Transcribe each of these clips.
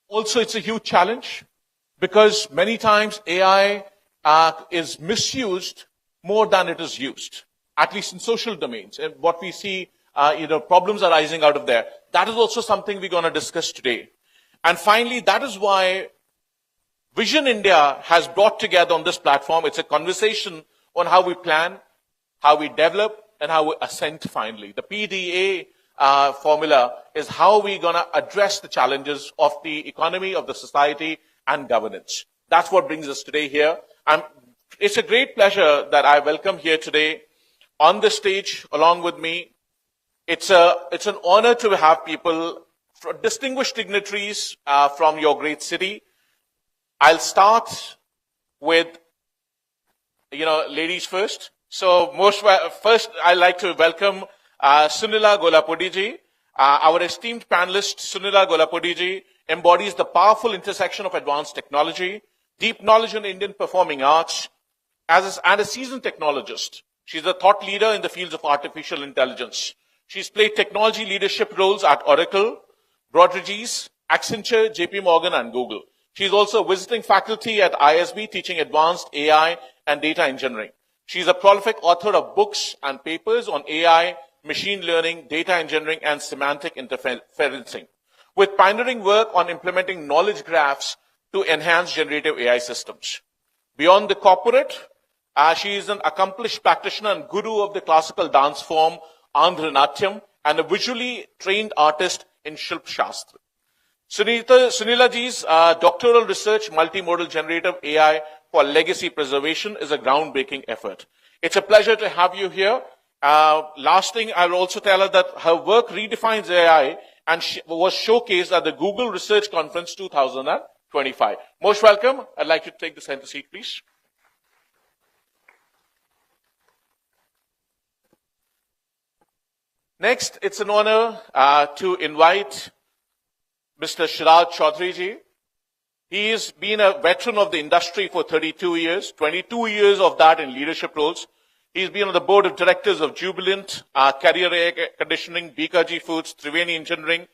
Also, it's a huge challenge because many times AI is misused more than it is used, at least in social domains. And what we see, problems arising out of there. That is also something we're going to discuss today. And finally, that is why Vision India has brought together on this platform. It's a conversation on how we plan, how we develop, and how we ascend finally. The PDA formula is how we're going to address the challenges of the economy, of the society, and governance. That's what brings us today here. It's a great pleasure that I welcome here today on the stage along with me. It's an honor to have people, distinguished dignitaries from your great city. I'll start with, ladies first. So first, I'd like to welcome Sunila Golapudi-ji. Our esteemed panelist, Sunila Golapudi-ji, embodies the powerful intersection of advanced technology, deep knowledge in Indian performing arts, and a seasoned technologist. She's a thought leader in the fields of artificial intelligence. She's played technology leadership roles at Oracle, Broadridge, Accenture, JP Morgan, and Google. She's also visiting faculty at ISB teaching advanced AI and data engineering. She's a prolific author of books and papers on AI, machine learning, data engineering, and semantic interferencing, with pioneering work on implementing knowledge graphs to enhance generative AI systems. Beyond the corporate, she is an accomplished practitioner and guru of the classical dance form Andhra Natyam and a visually trained artist in Shilp Shastra. Sunila Ji's doctoral research, multimodal generative AI for legacy preservation, is a groundbreaking effort. It's a pleasure to have you here. Last thing, I will also tell her that her work redefines AI and was showcased at the Google Research Conference 2025. Most welcome. I'd like you to take the center seat, please. Next, it's an honor to invite Mr. Shiraj Chaudhary-ji. He has been a veteran of the industry for 32 years, 22 years of that in leadership roles. He's been on the board of directors of Jubilant, Carrier Air Conditioning, Bikaji Foods, Triveni Engineering.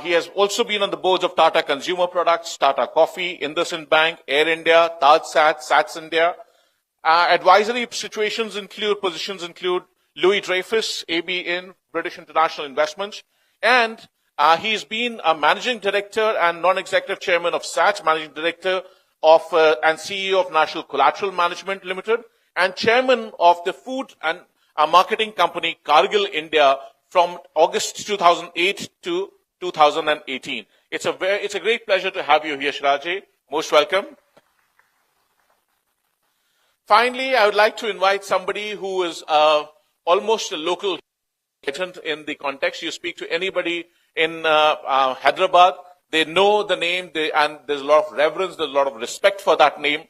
He has also been on the boards of Tata Consumer Products, Tata Coffee, IndusInd Bank, Air India, TajSATS, SATS India. Advisory positions include Louis Dreyfus, ABN, British International Investments, and he's been a managing director and non-executive chairman of SATS, managing director of and CEO of National Collateral Management Limited, and chairman of the food and marketing company Cargill India from August 2008 to 2018. It's a great pleasure to have you here, Shiraj. Most welcome. Finally, I would like to invite somebody who is almost a local agent in the context. You speak to anybody in Hyderabad, they know the name, and there's a lot of reverence, there's a lot of respect for that name.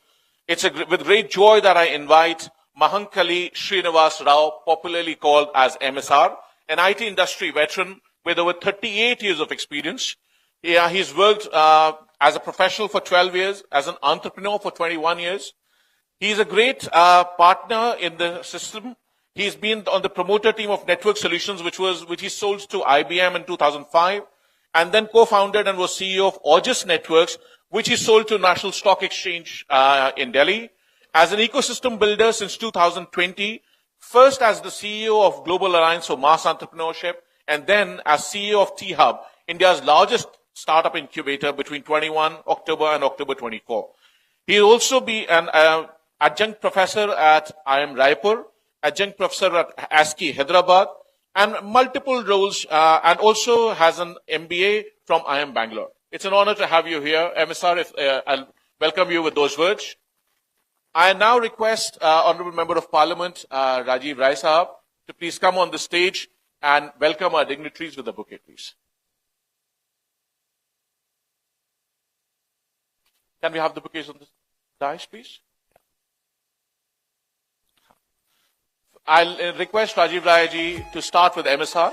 It's with great joy that I invite Mahankali Srinivas Rao, popularly called as MSR, an IT industry veteran with over 38 years of experience. He's worked as a professional for 12 years, as an entrepreneur for 21 years. He's a great partner in the system. He's been on the promoter team of Network Solutions, which he sold to IBM in 2005, and then co-founded and was CEO of Aegis Networks, which he sold to National Stock Exchange in Delhi. As an ecosystem builder since 2020, first as the CEO of Global Alliance for Mass Entrepreneurship, and then as CEO of T-Hub, India's largest startup incubator between 21 October and October 24. He'll also be an adjunct professor at IIM Raipur, adjunct professor at ASCII Hyderabad, and multiple roles, and also has an MBA from IIM Bangalore. It's an honor to have you here. MSR, I'll welcome you with those words. I now request Honorable Member of Parliament, Rajiv Rai Sahab, to please come on the stage and welcome our dignitaries with a bouquet, please. Can we have the bouquets on the dais, please? I'll request Rajiv Rai ji to start with MSR.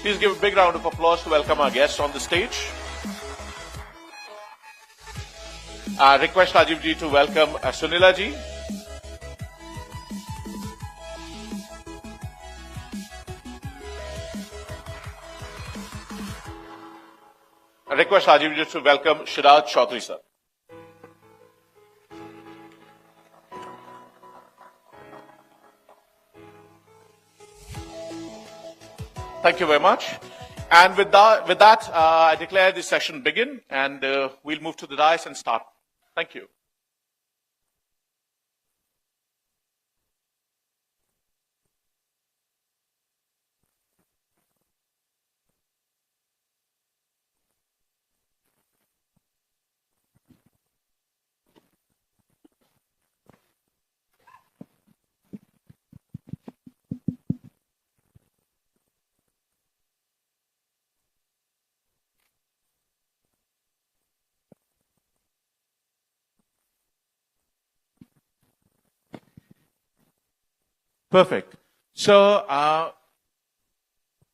Please give a big round of applause to welcome our guests on the stage. Request Rajiv ji to welcome Sunila ji. request Rajiv just to welcome Shiraj Chaudhary, sir. Thank you very much. And with that, I declare this session begin, and we'll move to the dais and start. Thank you. Perfect. So,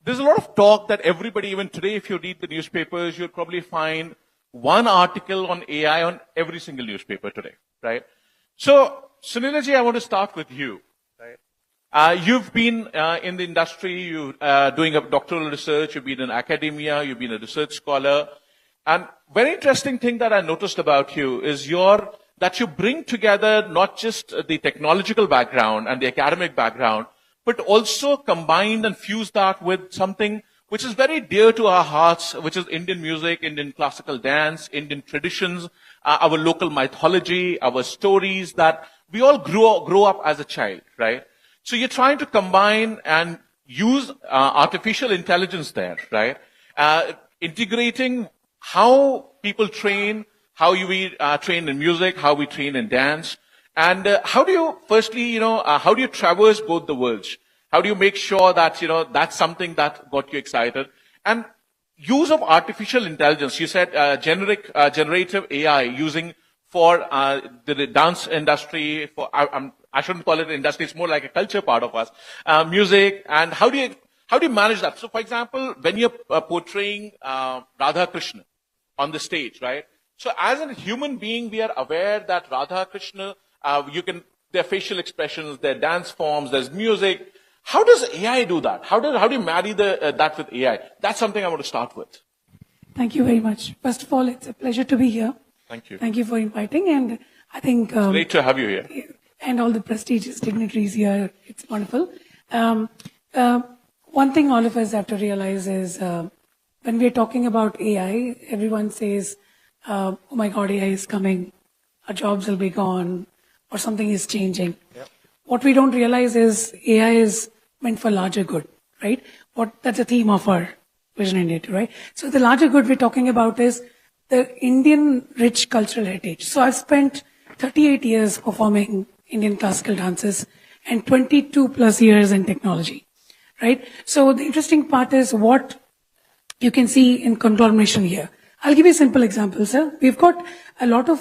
there's a lot of talk that everybody, even today, if you read the newspapers, you'll probably find one article on AI on every single newspaper today, right? So, Sunilaji, I want to start with you. Right? You've been in the industry, you're doing a doctoral research, you've been in academia, you've been a research scholar. And very interesting thing that I noticed about you is that you bring together not just the technological background and the academic background, but also combined and fuse that with something which is very dear to our hearts, which is Indian music, Indian classical dance, Indian traditions, our local mythology, our stories that we all grow up as a child, right? So you're trying to combine and use artificial intelligence there, right? Integrating how people train, how we train in music, how we train in dance, and how do you, firstly, how do you traverse both the worlds? How do you make sure that, that's something that got you excited? And use of artificial intelligence, you said generative AI using for the dance industry, I shouldn't call it an industry, it's more like a culture part of us, music, and how do you manage that? So, for example, when you're portraying Radha Krishna on the stage, right? So as a human being, we are aware that Radha Krishna, their facial expressions, their dance forms, there's music. How does AI do that? How do you marry that with AI? That's something I want to start with. Thank you very much. First of all, it's a pleasure to be here. Thank you. Thank you for inviting, and I think it's great to have you here. And all the prestigious dignitaries here. It's wonderful. One thing all of us have to realize is when we're talking about AI, everyone says, oh my God, AI is coming, our jobs will be gone, or something is changing. Yep. What we don't realize is AI is meant for larger good, right? That's the theme of our Vision India, right? So the larger good we're talking about is the Indian rich cultural heritage. So I've spent 38 years performing Indian classical dances and 22 plus years in technology, right? So the interesting part is what you can see in conglomeration here. I'll give you a simple example, sir. We've got a lot of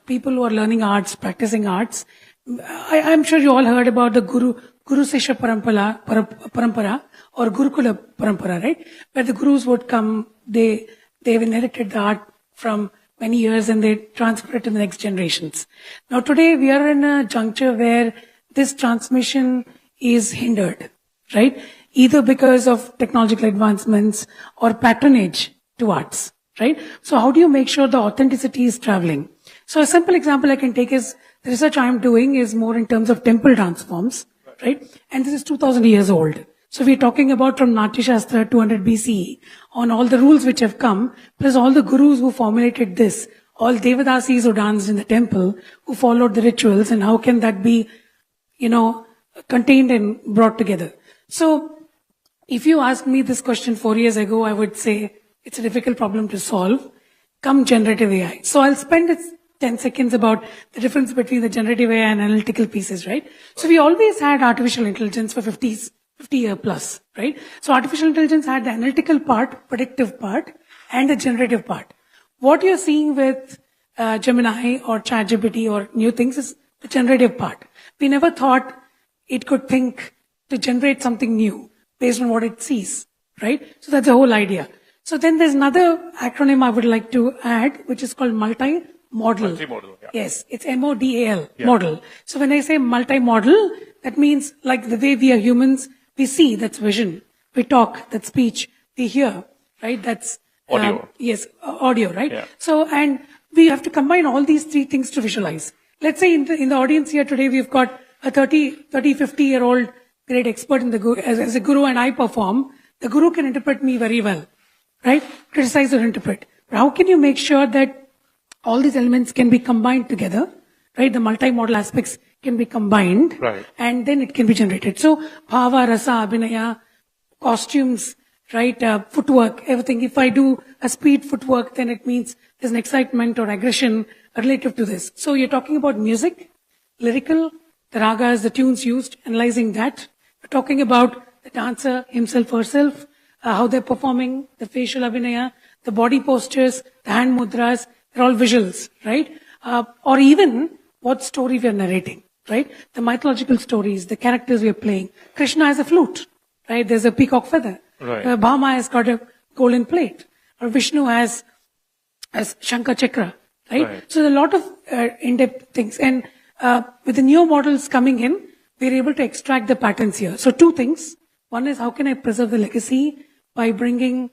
people who are learning arts, practicing arts. I'm sure you all heard about the Guru Sishya Parampara or Gurukula Parampara, right? Where the gurus would come, they've inherited the art from many years and they transfer it to the next generations. Now today we are in a juncture where this transmission is hindered, right? Either because of technological advancements or patronage to arts, right? So how do you make sure the authenticity is traveling? So a simple example I can take is the research I'm doing is more in terms of temple dance forms, right? And this is 2000 years old. So we're talking about from Natya Shastra 200 BCE on all the rules which have come, plus all the gurus who formulated this, all Devadasis who danced in the temple, who followed the rituals, and how can that be, contained and brought together. So if you asked me this question 4 years ago, I would say it's a difficult problem to solve. Come generative AI. So I'll spend 10 seconds about the difference between the generative AI and analytical pieces, right? So we always had artificial intelligence for 50 year plus, right? So artificial intelligence had the analytical part, predictive part, and the generative part. What you're seeing with Gemini or ChatGPT or new things is the generative part. We never thought it could think to generate something new based on what it sees, right? So that's the whole idea. So then there's another acronym I would like to add, which is called multimodal. Multimodal, yeah. Yes, it's MODAL, yeah. Model. So when I say multimodal, that means like the way we are humans, we see, that's vision. We talk, that's speech. We hear, right? That's Yes, audio, right? Yeah. So, and we have to combine all these three things to visualize. Let's say in the audience here today, we've got a 50-year-old great expert in the guru, as a guru, and I perform. The guru can interpret me very well, right? Criticize or interpret. But how can you make sure that all these elements can be combined together, right? The multi-modal aspects can be combined, Right. and then it can be generated. So, bhava, rasa, abhinaya, costumes, right? Footwork, everything. If I do a speed footwork, then it means there's an excitement or aggression relative to this. So you're talking about music, lyrical, the ragas, the tunes used, analyzing that. We're talking about the dancer himself, herself, how they're performing, the facial abhinaya, the body postures, the hand mudras, they're all visuals, right? Or even what story we are narrating, right? The mythological stories, the characters we are playing. Krishna has a flute, right? There's a peacock feather. Right. Bhama has got a golden plate. Or Vishnu has Shankar Chakra, right? So there's a lot of in-depth things. And with the new models coming in, we're able to extract the patterns here. So two things. One is how can I preserve the legacy by bringing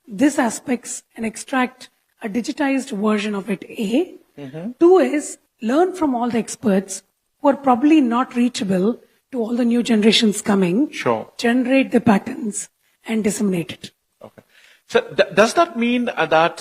these aspects and extract a digitized version of it, A. Two is learn from all the experts who are probably not reachable to all the new generations coming. Sure. Generate the patterns and disseminate it. Okay. So does that mean that,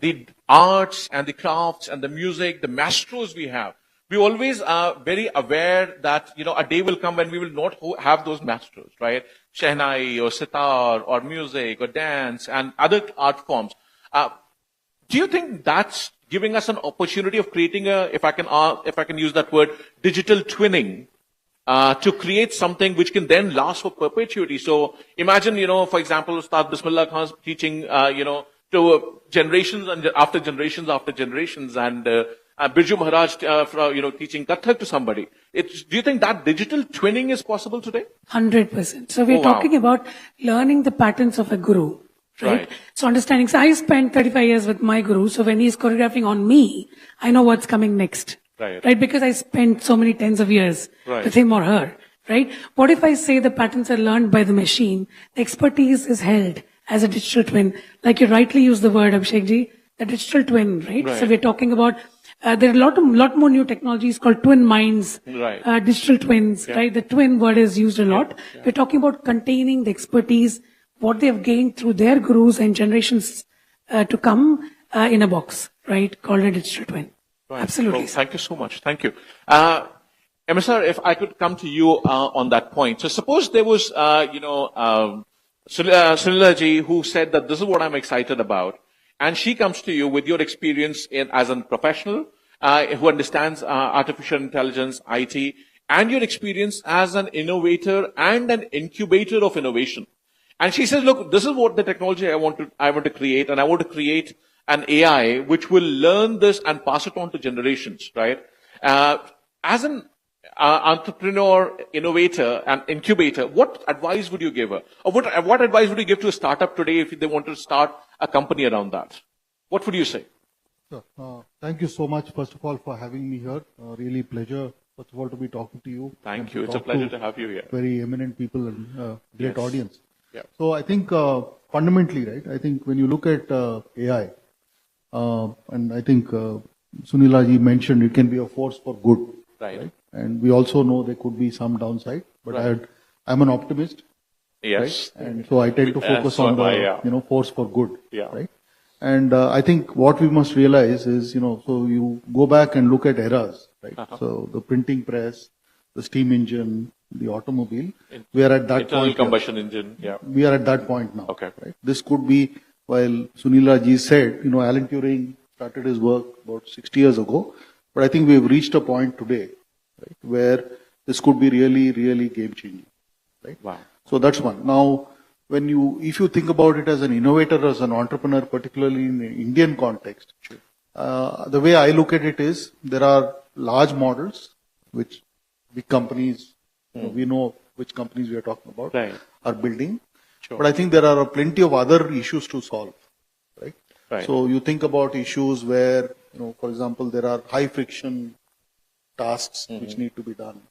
the arts and the crafts and the music, the maestros we have, we always are very aware that, a day will come when we will not have those maestros, right? Shehnai or sitar or music or dance and other art forms. Do you think that's giving us an opportunity of creating if I can use that word, digital twinning, to create something which can then last for perpetuity? So imagine, for example, Ustad Bismillah Khan's teaching, to generations and after generations, and Birju Maharaj, teaching Kathak to somebody. Do you think that digital twinning is possible today? 100%. So we're talking about learning the patterns of a guru, right? So understanding. So I spent 35 years with my guru. So when he's choreographing on me, I know what's coming next. Right? Because I spent so many tens of years with him or her, right? What if I say the patterns are learned by the machine? The expertise is held as a digital twin. Like you rightly used the word, Abhishek ji, the digital twin, right? So we're talking about, there are a lot more new technologies called twin minds, digital twins, right? The twin word is used a lot. We're talking about containing the expertise, what they have gained through their gurus and generations to come in a box, right? Called a digital twin. Absolutely. Well, thank you so much. Thank you. MSR, if I could come to you on that point. So suppose there was, Sunila ji, who said that this is what I'm excited about. And she comes to you with your experience as a professional who understands artificial intelligence, IT, and your experience as an innovator and an incubator of innovation. And she says, look, this is what the technology I want to create, and I want to create an AI which will learn this and pass it on to generations, right? As an entrepreneur, innovator, and incubator, what advice would you give her? Or what advice would you give to a startup today if they want to start a company around that? What would you say? Sure. Thank you so much, first of all, for having me here. Really pleasure, first of all, to be talking to you. Thank you. It's a pleasure to have you here. Very eminent people and great audience. Yeah. So I think fundamentally, right, I think when you look at AI, and I think Sunila ji mentioned it can be a force for good. Right? And we also know there could be some downside, but I'm an optimist. Yes. Right? And so I tend to focus on the force for good. Right? And I think what we must realize is, so you go back and look at eras, right? So the printing press, the steam engine, the automobile, we are at that internal point. Combustion engine. Yeah. We are at that point now. Okay. Right? This could be, while Sunila ji said, Alan Turing started his work about 60 years ago, but I think we've reached a point today, right, where this could be really, really game changing. Right? Wow. So that's one. Now, if you think about it as an innovator, as an entrepreneur, particularly in the Indian context, the way I look at it is there are large models, which big companies, we know which companies we are talking about, are building. Sure. But I think there are plenty of other issues to solve. Right? So you think about issues where, for example, there are high friction tasks which need to be done.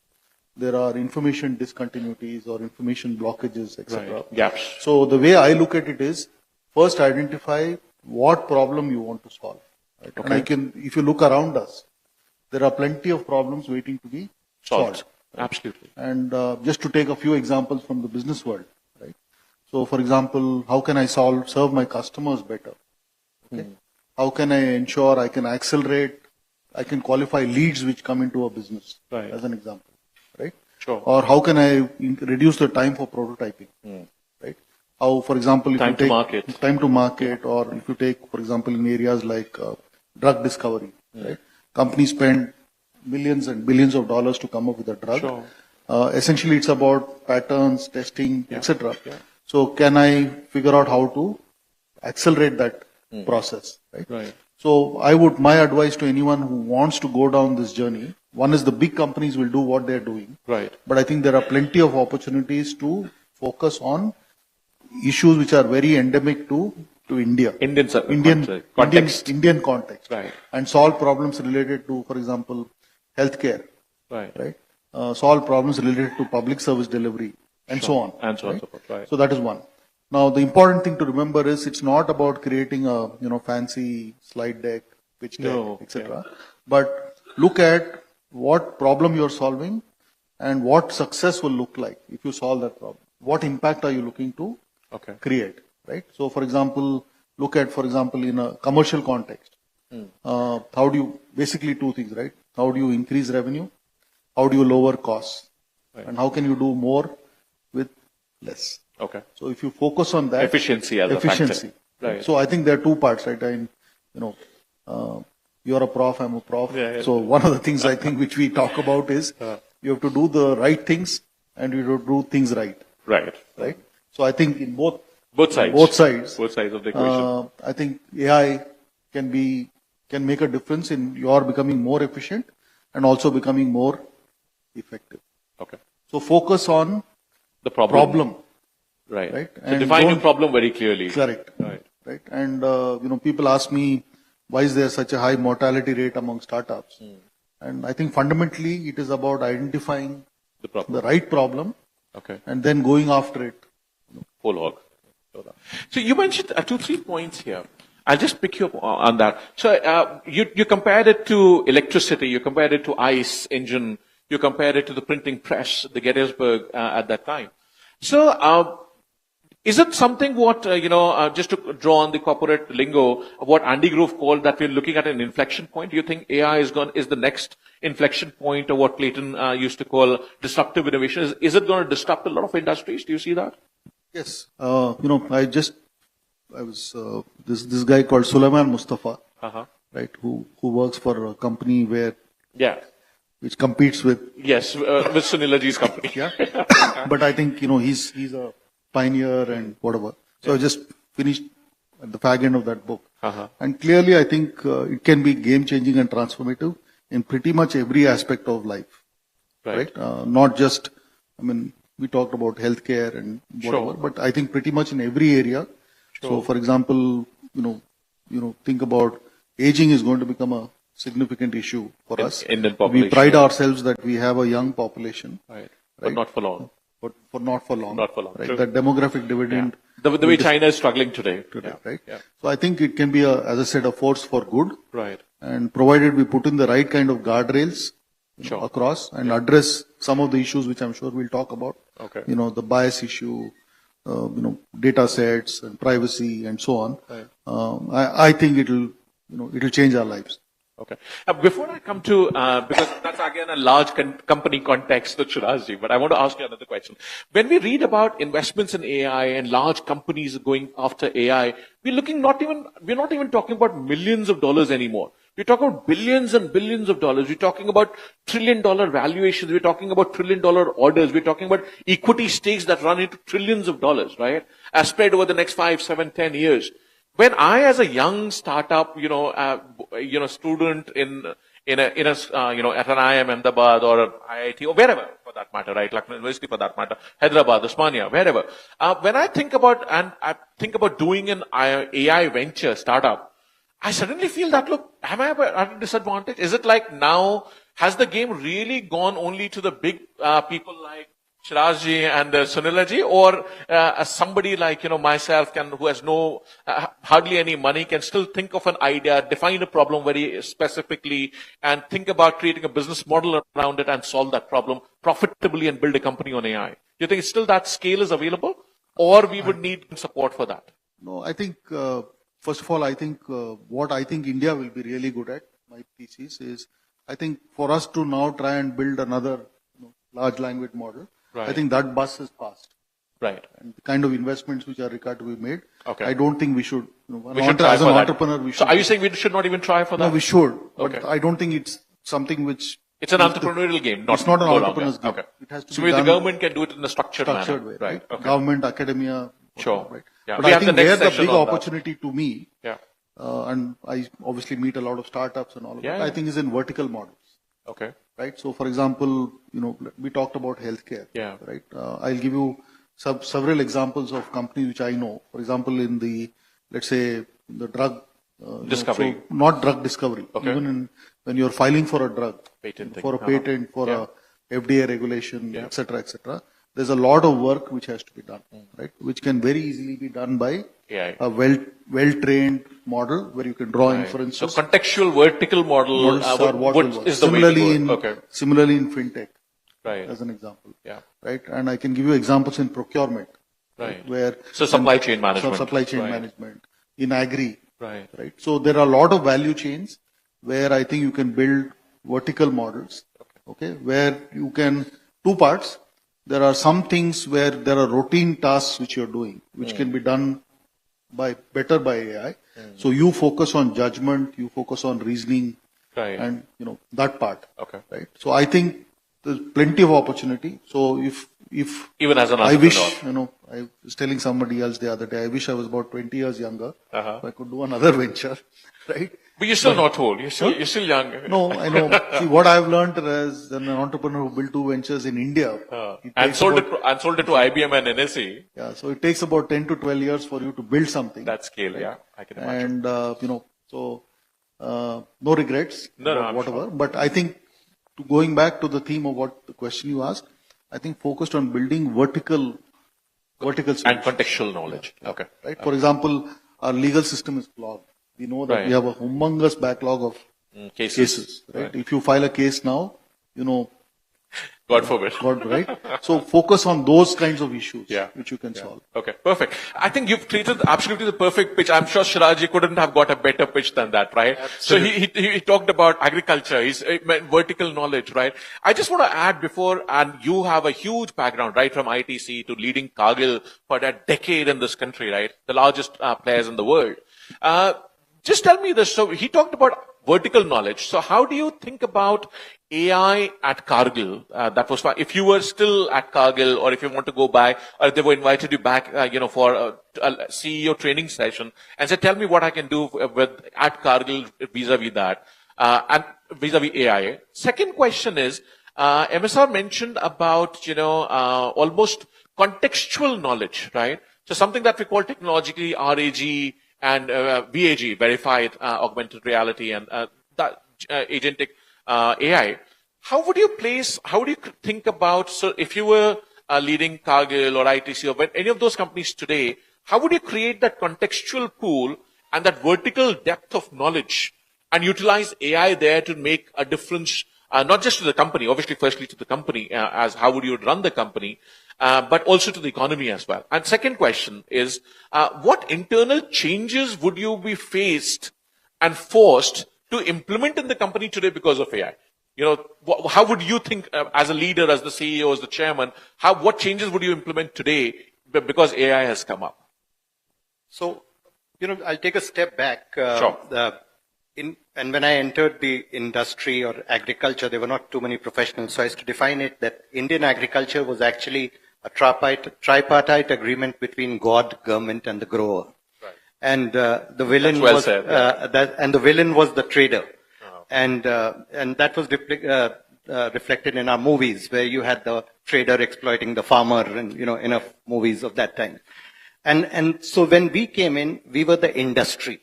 There are information discontinuities or information blockages, etc. Gaps. So the way I look at it is, first identify what problem you want to solve. Right? Okay. And if you look around us, there are plenty of problems waiting to be solved. Absolutely. And just to take a few examples from the business world, right? So, for example, how can I serve my customers better? Okay. How can I ensure I can accelerate, I can qualify leads which come into a business, Right. as an example, right? Sure. Or how can I reduce the time for prototyping, right? How, for example, if Time you to take market. time to market, or if you take, for example, in areas like drug discovery, right? Companies spend millions and billions of dollars to come up with a drug. Sure. Essentially, it's about patterns, testing, etc. So, can I figure out how to accelerate that process, right? Right. So, my advice to anyone who wants to go down this journey, one is the big companies will do what they're doing. Right. But I think there are plenty of opportunities to focus on issues which are very endemic to India. Indian context. Indian context. Right. And solve problems related to, for example, healthcare. Right. Right. Solve problems related to public service delivery and so on. And so on right? so forth. Right. So that is one. Now, the important thing to remember is it's not about creating a fancy slide deck, pitch deck, etc. But look at what problem you're solving and what success will look like if you solve that problem. What impact are you looking to create, right? So, for example, look at, in a commercial context, how do you, basically two things, right? How do you increase revenue? How do you lower costs? Right. And how can you do more with less? Okay. So if you focus on that, Efficiency as a factor. Right. So I think there are two parts, right? You're a prof, I'm a prof. So one of the things I think which we talk about is you have to do the right things and you have to do things right. Right. Right. So I think in both sides. Both sides Both sides of the equation. I think AI can make a difference in your becoming more efficient and also becoming more effective. Okay. So focus on The problem. Right. Right. So And define your problem very clearly. Correct. Right. Right. And people ask me why is there such a high mortality rate among startups? And I think fundamentally it is about identifying the right problem Okay. and then going after it. Whole hog. So you mentioned 2-3 points here. I'll just pick you up on that. So you compared it to electricity, you compared it to ICE engine, you compared it to the printing press, the Gettysburg at that time. So is it something what, just to draw on the corporate lingo, what Andy Grove called that we're looking at an inflection point? Do you think AI is the next inflection point, or what Clayton used to call disruptive innovation? Is it going to disrupt a lot of industries? Do you see that? Yes. I was this guy called Sulaiman Mustafa, right, who works for a company which competes with with Sunilaji's company. But I think he's a pioneer and whatever. So I just finished at the fag end of that book, and clearly I think it can be game changing and transformative in pretty much every aspect of life, right? Not just, we talked about healthcare and whatever, but I think pretty much in every area. So, for example, think about aging is going to become a significant issue for us. Indian population. We pride ourselves that we have a young population, But not for long. But not for long. Not for long. Right? True. That demographic dividend. The way China is struggling today. Right? So I think it can be as I said, a force for good. Right. And provided we put in the right kind of guardrails across and address some of the issues which I'm sure we'll talk about. Okay. The bias issue, data sets and privacy and so on. I think it'll change our lives. Okay. Before I come to, because that's again a large company context that Shirajji, but I want to ask you another question. When we read about investments in AI and large companies going after AI, we're not even talking about millions of dollars anymore. We're talking about billions and billions of dollars. We're talking about $1 trillion valuations. We're talking about $1 trillion orders. We're talking about equity stakes that run into trillions of dollars, right? As spread over the next 5, 7, 10 years. When I, as a young startup, student at an IIM Ahmedabad or an IIT or wherever for that matter, right? Lucknow University for that matter, Hyderabad, Osmania, wherever. When I think about doing an AI venture startup, I suddenly feel that, look, am I at a disadvantage? Is it like now, has the game really gone only to the big people like Shirajji and Sunilaji, or somebody like, myself who has no, hardly any money can still think of an idea, define a problem very specifically and think about creating a business model around it and solve that problem profitably and build a company on AI. Do you think still that scale is available or we would need support for that? No, I think, first of all, I think what I think India will be really good at, my thesis is, I think for us to now try and build another large language model, Right. I think that bus is passed. Right. And the kind of investments which are required to be made, Okay. I don't think we should. We should try as for an that. entrepreneur, we should. So are you saying we should not even try for that? No, we should. But Okay. I don't think it's something which. It's an entrepreneurial game, It's not an no longer. entrepreneur's game. Okay. It has to So be the done government can do it in a structured structured manner. way, Right. Okay. Government, academia. Sure. Right. Yeah. But We I have the think next where the session big on that. opportunity to me, Yeah. and I obviously meet a lot of startups and all of Yeah, that, yeah. I think is in vertical models. Okay. Right. So, for example, we talked about healthcare. Yeah. Right. I'll give you several examples of companies which I know. For example, in the, let's say, the drug Discovery. so not drug discovery. Okay. Even when you're filing for a drug, Patent thing. for a patent, for Yeah. a FDA regulation, Yeah. etc. There's a lot of work which has to be done, right? Which can very easily be done by AI. a well-trained model where you can draw Right. inferences. So contextual vertical model Models are what will work. is the way to Similarly go. Okay. Similarly in fintech, Right. as an example. Yeah. Right? And I can give you examples in procurement. Right. Where So supply chain management. Supply chain Right. management. In agri. Right. Right. So there are a lot of value chains where I think you can build vertical models. Okay. Where you can, two parts. There are some things where there are routine tasks which you're doing, which can be done better by AI. So you focus on judgment, you focus on reasoning, Right. and that part. Okay. Right. So I think there's plenty of opportunity. So if Even as an I entrepreneur. wish, I was telling somebody else the other day, I wish I was about 20 years younger. Uh-huh. So I could do another venture, right? But you're still not old. You're still young. No, I know. See, what I've learned as an entrepreneur who built two ventures in India. It And takes sold about- it to IBM and NSE. Yeah, so it takes about 10 to 12 years for you to build something. That scale, yeah. I can imagine. And, no regrets, No, about I'm whatever. But I think, going back to the theme of what the question you asked, I think focused on building vertical solutions. And contextual knowledge. Okay. Right? For example, our legal system is clogged. We know that Right. we have a humongous backlog of cases. Right? If you file a case now, God forbid. right? So focus on those kinds of issues which you can solve. Okay, perfect. I think you've created absolutely the perfect pitch. I'm sure Shiraji couldn't have got a better pitch than that, right? Absolutely. So he talked about agriculture, vertical knowledge, right? I just want to add before, and you have a huge background, right, from ITC to leading Cargill for a decade in this country, right? The largest players in the world. Just tell me this. So he talked about vertical knowledge. So how do you think about AI at Cargill? That was fine. If you were still at Cargill, or if you want to go back, or if they were invited you back, for a CEO training session, and said, "Tell me what I can do at Cargill vis-a-vis that, and vis-a-vis AI." Second question is, MSR mentioned about almost contextual knowledge, right? So something that we call technologically RAG and VAG, verified augmented reality, and that agentic AI. How would you think about, so if you were leading Cargill or ITC or any of those companies today, how would you create that contextual pool and that vertical depth of knowledge and utilize AI there to make a difference, not just to the company, obviously firstly to the company, as how would you run the company, but also to the economy as well. And second question is, what internal changes would you be faced and forced to implement in the company today because of AI? How would you think as a leader, as the CEO, as the chairman, what changes would you implement today because AI has come up? So, I'll take a step back. Sure. And when I entered the industry or agriculture, there were not too many professionals. So I used to define it that Indian agriculture was actually a tripartite agreement between God, government, and the grower. Right. And the villain That's well was said, yeah. and the villain was the trader. Oh. And that was reflected in our movies, where you had the trader exploiting the farmer, and enough movies of that time. And so when we came in, we were the industry.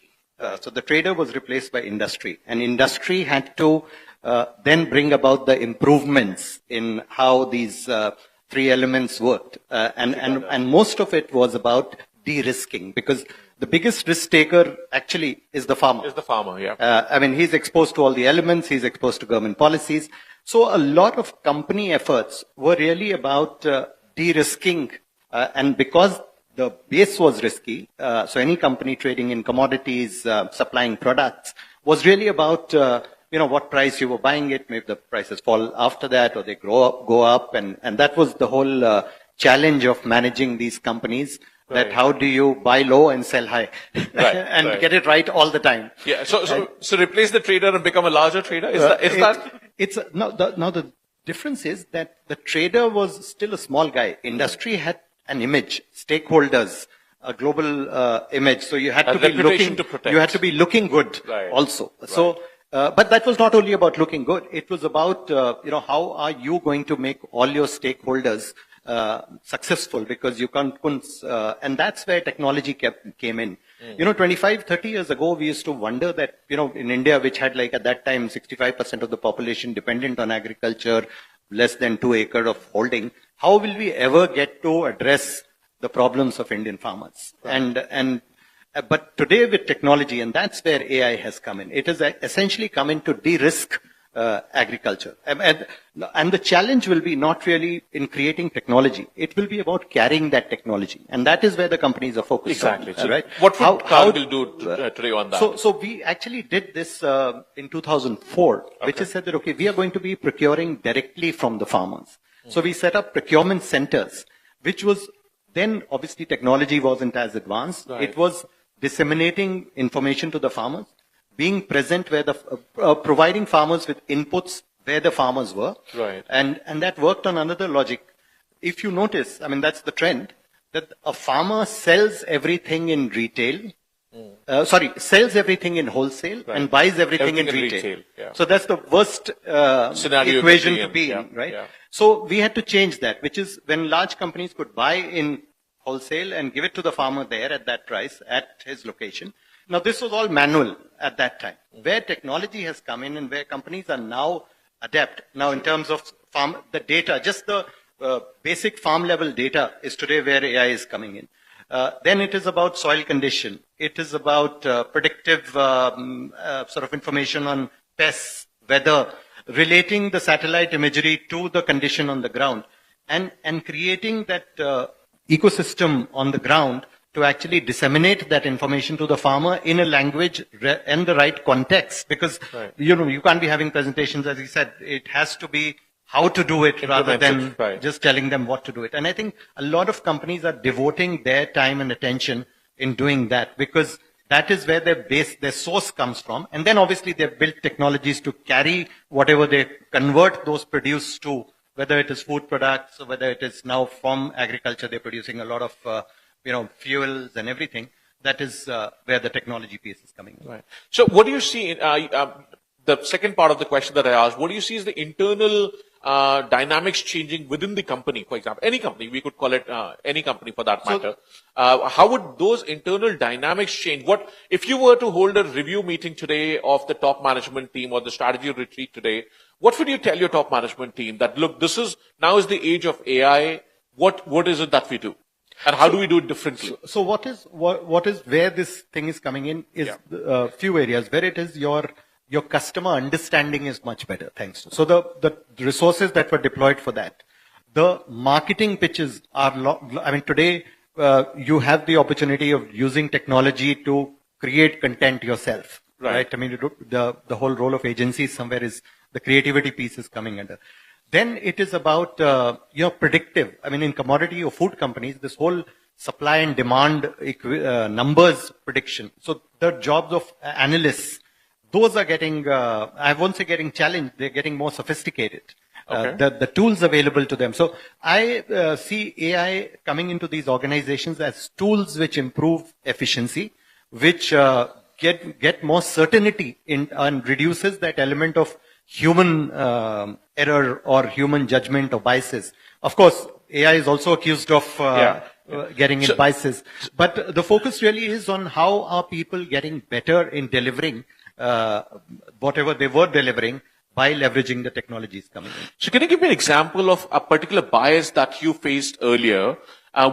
So the trader was replaced by industry, and industry had to then bring about the improvements in how these three elements worked. And most of it was about de-risking, because the biggest risk taker actually is the farmer. Is the farmer, yeah. I mean, he's exposed to all the elements, he's exposed to government policies. So a lot of company efforts were really about de-risking, and because the base was risky, so any company trading in commodities, supplying products, was really about what price you were buying it. Maybe the prices fall after that, or they go up, and that was the whole challenge of managing these companies. That how do you buy low and sell high, and get it right all the time? Yeah. So replace the trader and become a larger trader. Now the difference is that the trader was still a small guy. Industry had an image, stakeholders, a global image. So you had to be looking. You had to be looking good also. So. But that was not only about looking good. It was about, how are you going to make all your stakeholders successful, because you couldn't, and that's where technology came in. 25, 30 years ago, we used to wonder that, in India, which had at that time, 65% of the population dependent on agriculture, less than 2 acres of holding, how will we ever get to address the problems of Indian farmers? But today with technology, and that's where AI has come in, it has essentially come in to de-risk agriculture. And the challenge will be not really in creating technology. It will be about carrying that technology. And that is where the companies are focused on. So right? What would Cargill do today on that? So we actually did this in 2004, which is said that, okay, we are going to be procuring directly from the farmers. So we set up procurement centers, which was then obviously technology wasn't as advanced. It was disseminating information to the farmers, being present where providing farmers with inputs where the farmers were. And that worked on another logic. If you notice, I mean, that's the trend, that a farmer sells everything in retail, sells everything in wholesale and buys everything in retail. So that's the worst scenario equation to be in, right? So we had to change that, which is when large companies could buy in wholesale and give it to the farmer there at that price at his location. Now this was all manual at that time. Where technology has come in and where companies are now adept. Now in terms of the data, just the basic farm level data is today where AI is coming in. Then it is about soil condition. It is about predictive sort of information on pests, weather, relating the satellite imagery to the condition on the ground, and creating that ecosystem on the ground to actually disseminate that information to the farmer in a language and the right context. Because, you can't be having presentations, as he said, it has to be how to do it rather than just telling them what to do it. And I think a lot of companies are devoting their time and attention in doing that, because that is where their source comes from. And then obviously they've built technologies to carry whatever they convert those produce to, whether it is food products or whether it is now from agriculture, they're producing a lot of, fuels and everything. That is where the technology piece is coming in. So what do you see, the second part of the question that I asked, what do you see is the internal dynamics changing within the company, for example, any company, we could call it any company for that matter. How would those internal dynamics change? What, if you were to hold a review meeting today of the top management team or the strategy retreat today, what would you tell your top management team that, look, now is the age of AI. What is it that we do? And how do we do it differently? So what is where this thing is coming in is a few areas where it is your customer understanding is much better, thanks to. So the resources that were deployed for that, the marketing pitches are, today you have the opportunity of using technology to create content yourself, right? I mean, the whole role of agencies somewhere is the creativity piece is coming under. Then it is about, predictive. I mean, in commodity or food companies, this whole supply and demand numbers prediction. So the jobs of analysts, those are getting, I won't say getting challenged, they're getting more sophisticated. The tools available to them. So I see AI coming into these organizations as tools which improve efficiency, which get more certainty and reduces that element of human error or human judgment or biases. Of course, AI is also accused of getting in biases. But the focus really is on how are people getting better in delivering whatever they were delivering by leveraging the technologies coming in. So can you give me an example of a particular bias that you faced earlier,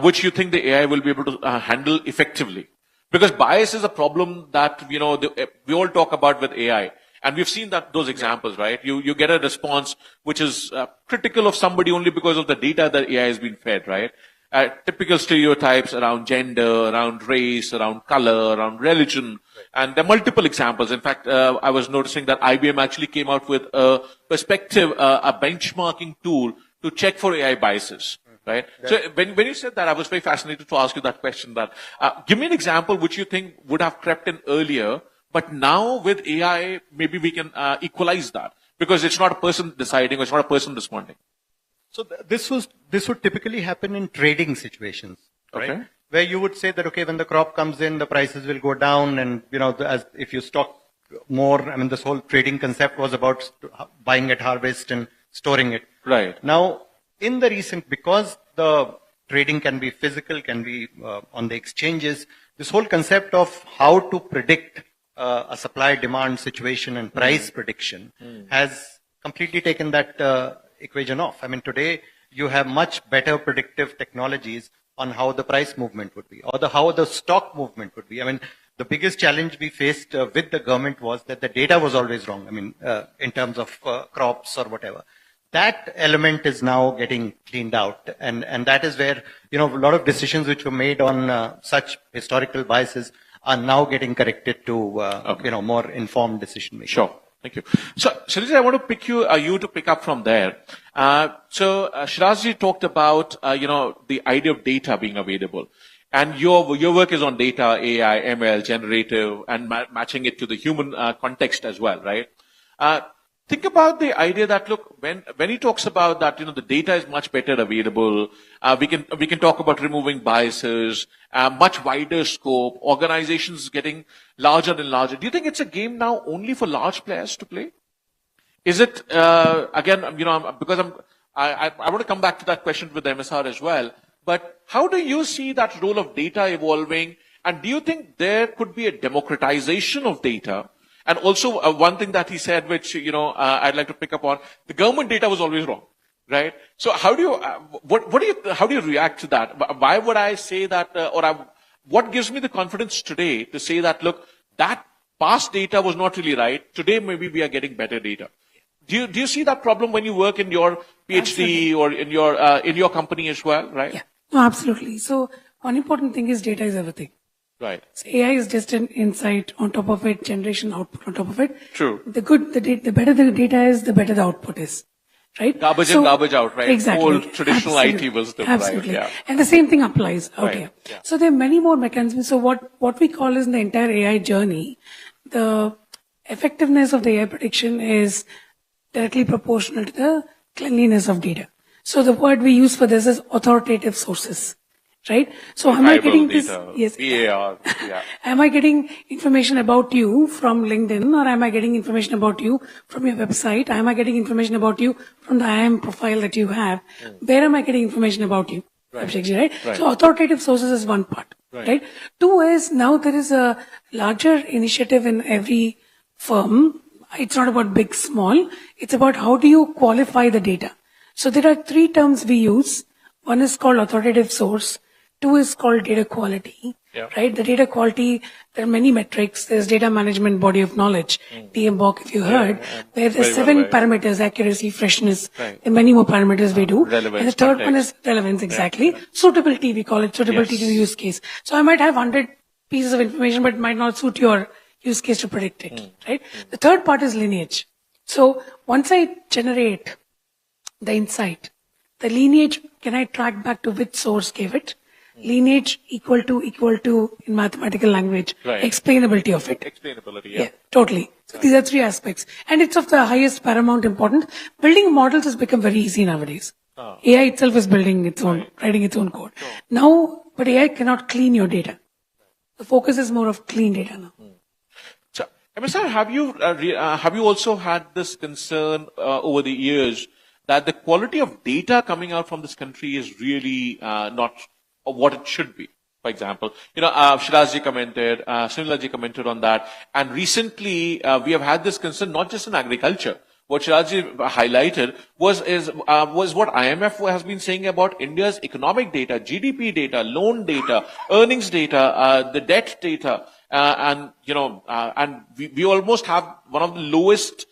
which you think the AI will be able to handle effectively? Because bias is a problem that, we all talk about with AI. And we've seen those examples, right? You get a response which is critical of somebody only because of the data that AI has been fed, right? Typical stereotypes around gender, around race, around color, around religion. Right. And there are multiple examples. In fact, I was noticing that IBM actually came out with a perspective, a benchmarking tool to check for AI biases. Right. Yeah. So when you said that, I was very fascinated to ask you that question. That give me an example which you think would have crept in earlier, but now with AI, maybe we can equalize that because it's not a person deciding, or it's not a person responding. So this would typically happen in trading situations, right? Okay. Where you would say that, okay, when the crop comes in, the prices will go down, and as if you stock more, I mean, this whole trading concept was about buying at harvest and storing it. Right. Now, in the recent, because the trading can be physical, can be on the exchanges, this whole concept of how to predict a supply-demand situation and price prediction has completely taken that equation off. I mean, today you have much better predictive technologies on how the price movement would be, or how the stock movement would be. I mean, the biggest challenge we faced with the government was that the data was always wrong. I mean, in terms of crops or whatever. That element is now getting cleaned out, and that is where a lot of decisions which were made on such historical biases are now getting corrected to more informed decision making. Sure. Thank you. So, Shirazi, I want to pick you to pick up from there. So, Shirazi talked about, the idea of data being available. And your work is on data, AI, ML, generative, and matching it to the human context as well, right? Think about the idea that, look, when he talks about that, the data is much better available. We can talk about removing biases, much wider scope, organizations getting larger and larger. Do you think it's a game now only for large players to play? Is it, again, because I want to come back to that question with MSR as well, but how do you see that role of data evolving? And do you think there could be a democratization of data? And also one thing that he said, which, I'd like to pick up on, the government data was always wrong, right? So how do you, how do you react to that? Why would I say that, what gives me the confidence today to say that, look, that past data was not really right. Today, maybe we are getting better data. Do you see that problem when you work in your PhD or in your company as well, right? Yeah, no, absolutely. So one important thing is data is everything. Right. So AI is just an insight on top of it, generation output on top of it. True. The better the data is, the better the output is. Right? Garbage in, garbage out, right? Exactly. Old traditional Absolutely. IT wisdom, Absolutely. right? Yeah. And the same thing applies out Right. here. Yeah. So there are many more mechanisms. So what we call is in the entire AI journey, the effectiveness of the AI prediction is directly proportional to the cleanliness of data. So the word we use for this is authoritative sources. Right? So am I getting this? Yes. PAR. Yeah. Am I getting information about you from LinkedIn, or am I getting information about you from your website? Am I getting information about you from the IAM profile that you have? Where am I getting information about you? Right. Abhishekji, right? Right. So authoritative sources is one part. Right? Two is now there is a larger initiative in every firm. It's not about big, small. It's about how do you qualify the data. So there are three terms we use. One is called authoritative source. Two is called data quality, right? The data quality, there are many metrics. There's data management body of knowledge, DMBOK, if you heard, where there's seven parameters, accuracy, freshness, and many more parameters we do. Relevance, and the third context. one is relevance, exactly. Suitability, we call it suitability to the use case. So I might have 100 pieces of information, but it might not suit your use case to predict it, right? The third part is lineage. So once I generate the insight, the lineage, can I track back to which source gave it? Lineage equal to in mathematical language, explainability of it. Explainability, Yeah, totally. So these are three aspects. And it's of the highest paramount importance. Building models has become very easy nowadays. AI itself is building its own, writing its own code. Now, but AI cannot clean your data. The focus is more of clean data now. So, MSR, have you also had this concern over the years that the quality of data coming out from this country is really not what it should be? For example, Shirazi commented, Sunilaji commented on that. And recently, we have had this concern not just in agriculture, what Shiraji highlighted was what IMF has been saying about India's economic data, GDP data, loan data, earnings data, the debt data, and we almost have one of the lowest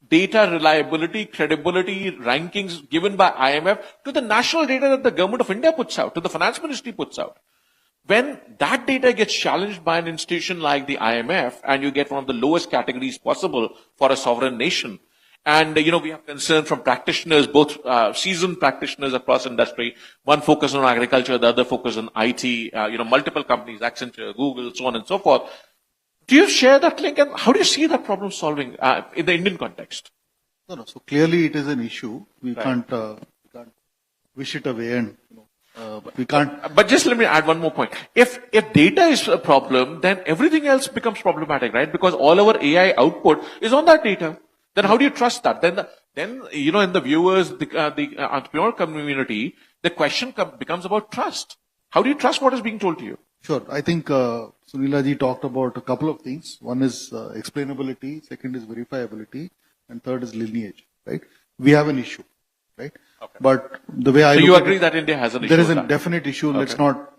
data reliability, credibility rankings given by IMF to the national data that the government of India puts out, to the finance ministry puts out. When that data gets challenged by an institution like the IMF, and you get one of the lowest categories possible for a sovereign nation, and we have concern from practitioners, both seasoned practitioners across industry, one focus on agriculture, the other focus on IT, multiple companies, Accenture, Google, so on and so forth. Do you share that link, and how do you see that problem solving in the Indian context? No. So clearly it is an issue. We can't wish it away, and we can't. But just let me add one more point. If data is a problem, then everything else becomes problematic, right? Because all our AI output is on that data. Then how do you trust that? Then in the viewers, the entrepreneur community, the question becomes about trust. How do you trust what is being told to you? Sure. I think Sunila ji talked about a couple of things. One is explainability, second is verifiability, and third is lineage, right? We have an issue, right? Okay. But the way I so look you at agree it, that India has an issue? there is a definite issue. Okay. Let's not,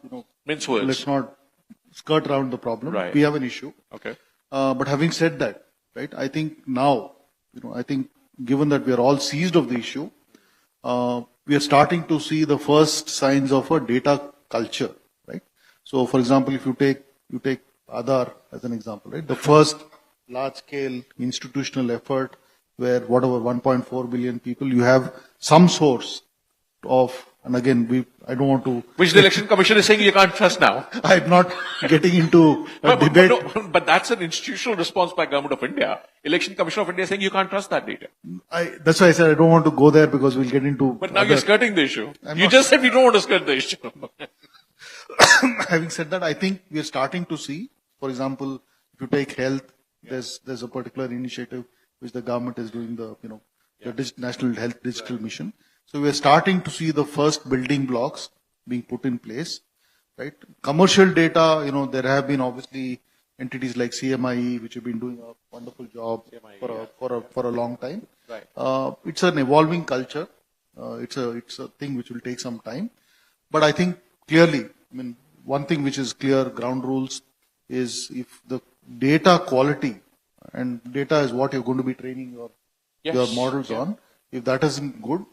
mince words. Let's not skirt around the problem. Right. We have an issue. Okay. But having said that, right, I think now, I think given that we are all seized of the issue, we are starting to see the first signs of a data culture, right? So, for example, if you take Aadhaar as an example, right? The first large-scale institutional effort where whatever 1.4 billion people, you have some source of, and again, I don't want to... Which the Election Commission is saying you can't trust now. I'm not getting into a debate. But that's an institutional response by Government of India. Election Commission of India is saying you can't trust that data. That's why I said I don't want to go there because we'll get into... But now you're skirting the issue. You just said we don't want to skirt the issue. Having said that, I think we are starting to see, for example, if you take health, there's a particular initiative which the government is doing, the National Health Digital Mission. So we are starting to see the first building blocks being put in place, right? Commercial data, there have been obviously entities like CMIE which have been doing a wonderful job for a long time. Right. It's an evolving culture. It's a thing which will take some time, but I think clearly, one thing which is clear, ground rules, is if the data quality, and data is what you're going to be training your models on, if that isn't good,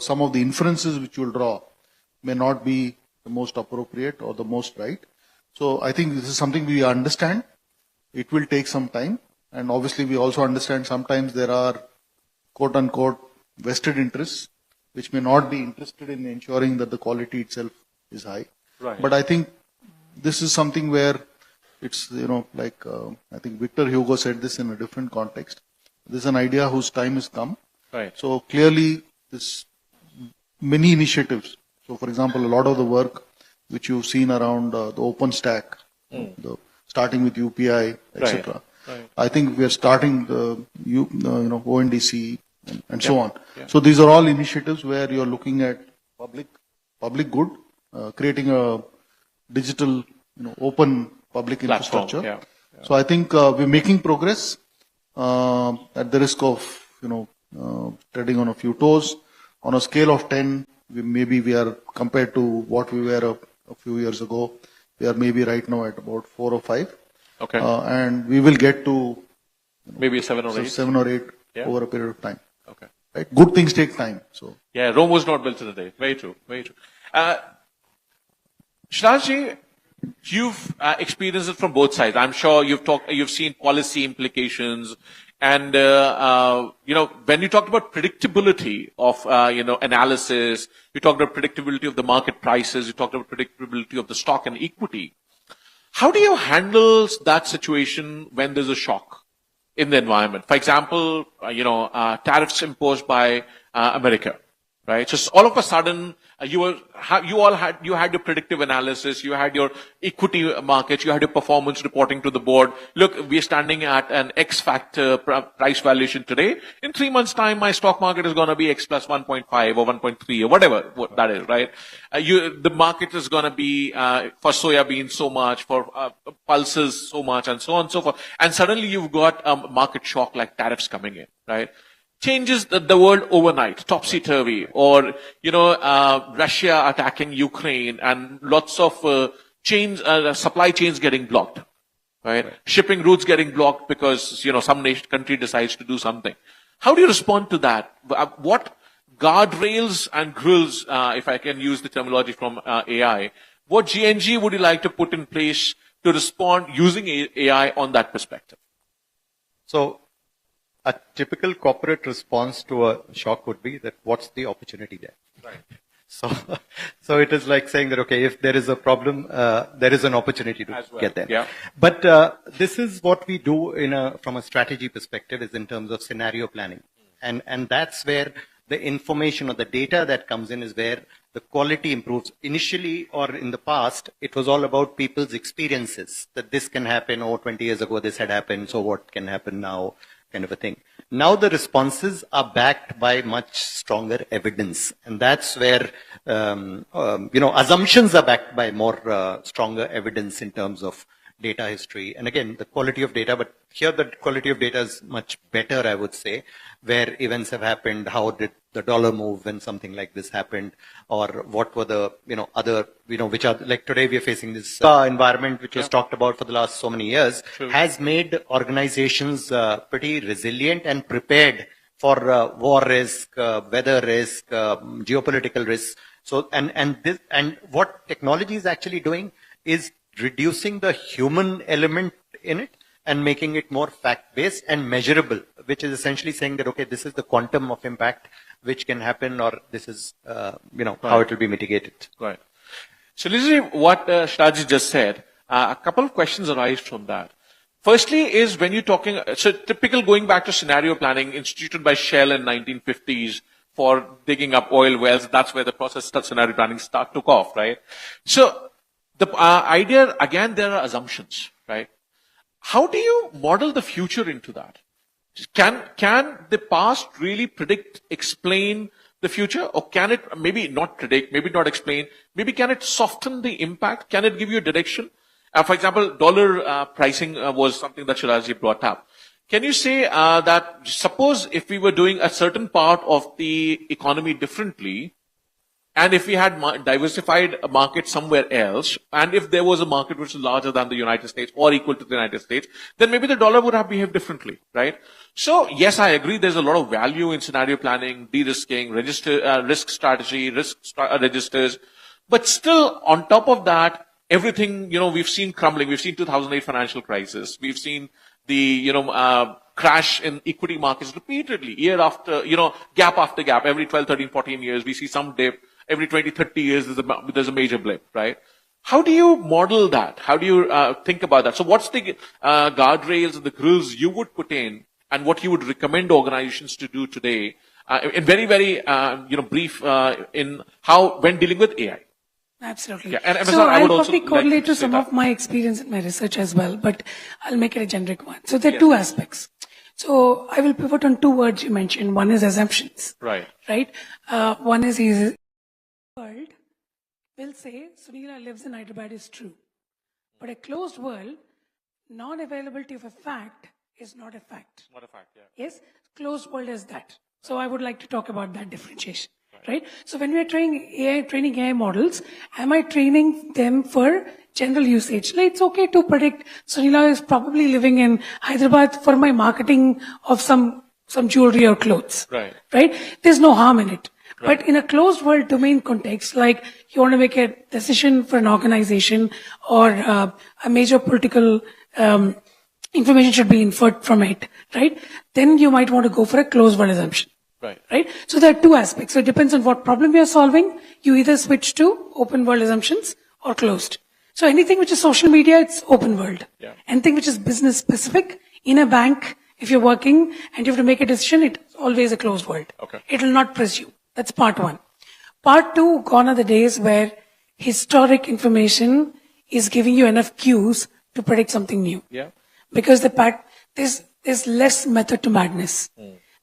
some of the inferences which you'll draw may not be the most appropriate or the most right. So I think this is something we understand. It will take some time, and obviously we also understand sometimes there are quote unquote vested interests which may not be interested in ensuring that the quality itself is high. Right. But I think this is something where it's, I think Victor Hugo said this in a different context. This is an idea whose time has come. Right. So clearly, this many initiatives. So, for example, a lot of the work which you've seen around the open stack, starting with UPI, etc. Right. I think we are starting the ONDC and so on. Yeah. So these are all initiatives where you are looking at public good, creating a digital, open public platform, infrastructure. Yeah. So I think we're making progress at the risk of treading on a few toes. On a scale of 10, we are compared to what we were a few years ago. We are maybe right now at about 4 or 5. Okay. And we will get to maybe 7 or 8. 7 or 8 over a period of time. Okay. Right? Good things take time. So yeah, Rome was not built in a day. Very true. Very true. Shirajji, you've experienced it from both sides. I'm sure you've seen policy implications, and when you talked about predictability of analysis, you talked about predictability of the market prices, you talked about predictability of the stock and equity. How do you handle that situation when there's a shock in the environment? For example, tariffs imposed by America, right? So all of a sudden, You had your predictive analysis, you had your equity markets, you had your performance reporting to the board. Look, we're standing at an X factor price valuation today. In 3 months' time, my stock market is going to be X plus 1.5 or 1.3 or whatever that is, right? The market is going to be for soya beans so much, for pulses so much, and so on and so forth. And suddenly you've got a market shock like tariffs coming in, right? Changes the world overnight, topsy-turvy, or, Russia attacking Ukraine and lots of supply chains getting blocked, right? Shipping routes getting blocked because, some country decides to do something. How do you respond to that? What guardrails and grills, if I can use the terminology from AI, what GNG would you like to put in place to respond using AI on that perspective? So, a typical corporate response to a shock would be that what's the opportunity there? Right. So it is like saying that, okay, if there is a problem, there is an opportunity to get there. Yeah. But this is what we do from a strategy perspective, is in terms of scenario planning. And that's where the information or the data that comes in is where the quality improves. Initially, or in the past, it was all about people's experiences, that this can happen, 20 years ago this had happened, so what can happen now, kind of a thing. Now the responses are backed by much stronger evidence, and that's where assumptions are backed by more stronger evidence in terms of data history. And again, the quality of data, but here the quality of data is much better, I would say, where events have happened, how did the dollar move when something like this happened, or what were the, other, which are, like today we are facing this environment, which was talked about for the last so many years, has made organizations pretty resilient and prepared for war risk, weather risk, geopolitical risks. So, and what technology is actually doing is reducing the human element in it and making it more fact-based and measurable, which is essentially saying that, okay, this is the quantum of impact which can happen, or this is, how it will be mitigated. Right. So listening to what Shraji just said, a couple of questions arise from that. Firstly is when you're talking, so typical going back to scenario planning instituted by Shell in 1950s for digging up oil wells, that's where the process of scenario planning took off, right? So, the idea, again, there are assumptions, right? How do you model the future into that? Can the past really predict, explain the future? Or can it maybe not predict, maybe not explain, maybe can it soften the impact? Can it give you a direction? For example, dollar pricing was something that Shiraji brought up. Can you say that suppose if we were doing a certain part of the economy differently, and if we had diversified a market somewhere else, and if there was a market which is larger than the United States or equal to the United States, then maybe the dollar would have behaved differently, right? So, yes, I agree there's a lot of value in scenario planning, de-risking, risk strategy, registers. But still, on top of that, everything, we've seen crumbling. We've seen 2008 financial crisis. We've seen the, crash in equity markets repeatedly, year after, gap after gap. Every 12, 13, 14 years, we see some dip. Every 20, 30 years, there's a major blip, right? How do you model that? How do you think about that? So what's the guardrails and the grills you would put in, and what you would recommend organizations to do today, in very, very, brief, in how, when dealing with AI? Absolutely. Yeah, and so I I'll would also probably correlate like to some that. of my experience in my research as well, but I'll make it a generic one. So there are two aspects. So I will pivot on two words you mentioned. One is assumptions. Right. Right? One is world will say Sunila lives in Hyderabad is true. But a closed world, non-availability of a fact is not a fact. Not a fact, yeah. Yes? Closed world is that. So I would like to talk about that differentiation. Right? So when we are training AI models, am I training them for general usage? Like it's okay to predict Sunila is probably living in Hyderabad for my marketing of some jewelry or clothes. Right. Right? There's no harm in it. Right. But in a closed world domain context, like you want to make a decision for an organization or a major political information should be inferred from it, right? Then you might want to go for a closed world assumption. Right. Right? So there are two aspects. So it depends on what problem you're solving. You either switch to open world assumptions or closed. So anything which is social media, it's open world. Yeah. Anything which is business specific, in a bank, if you're working and you have to make a decision, it's always a closed world. Okay. It will not press you. That's part one. Part two, gone are the days where historic information is giving you enough cues to predict something new. Yeah. Because there's less method to madness.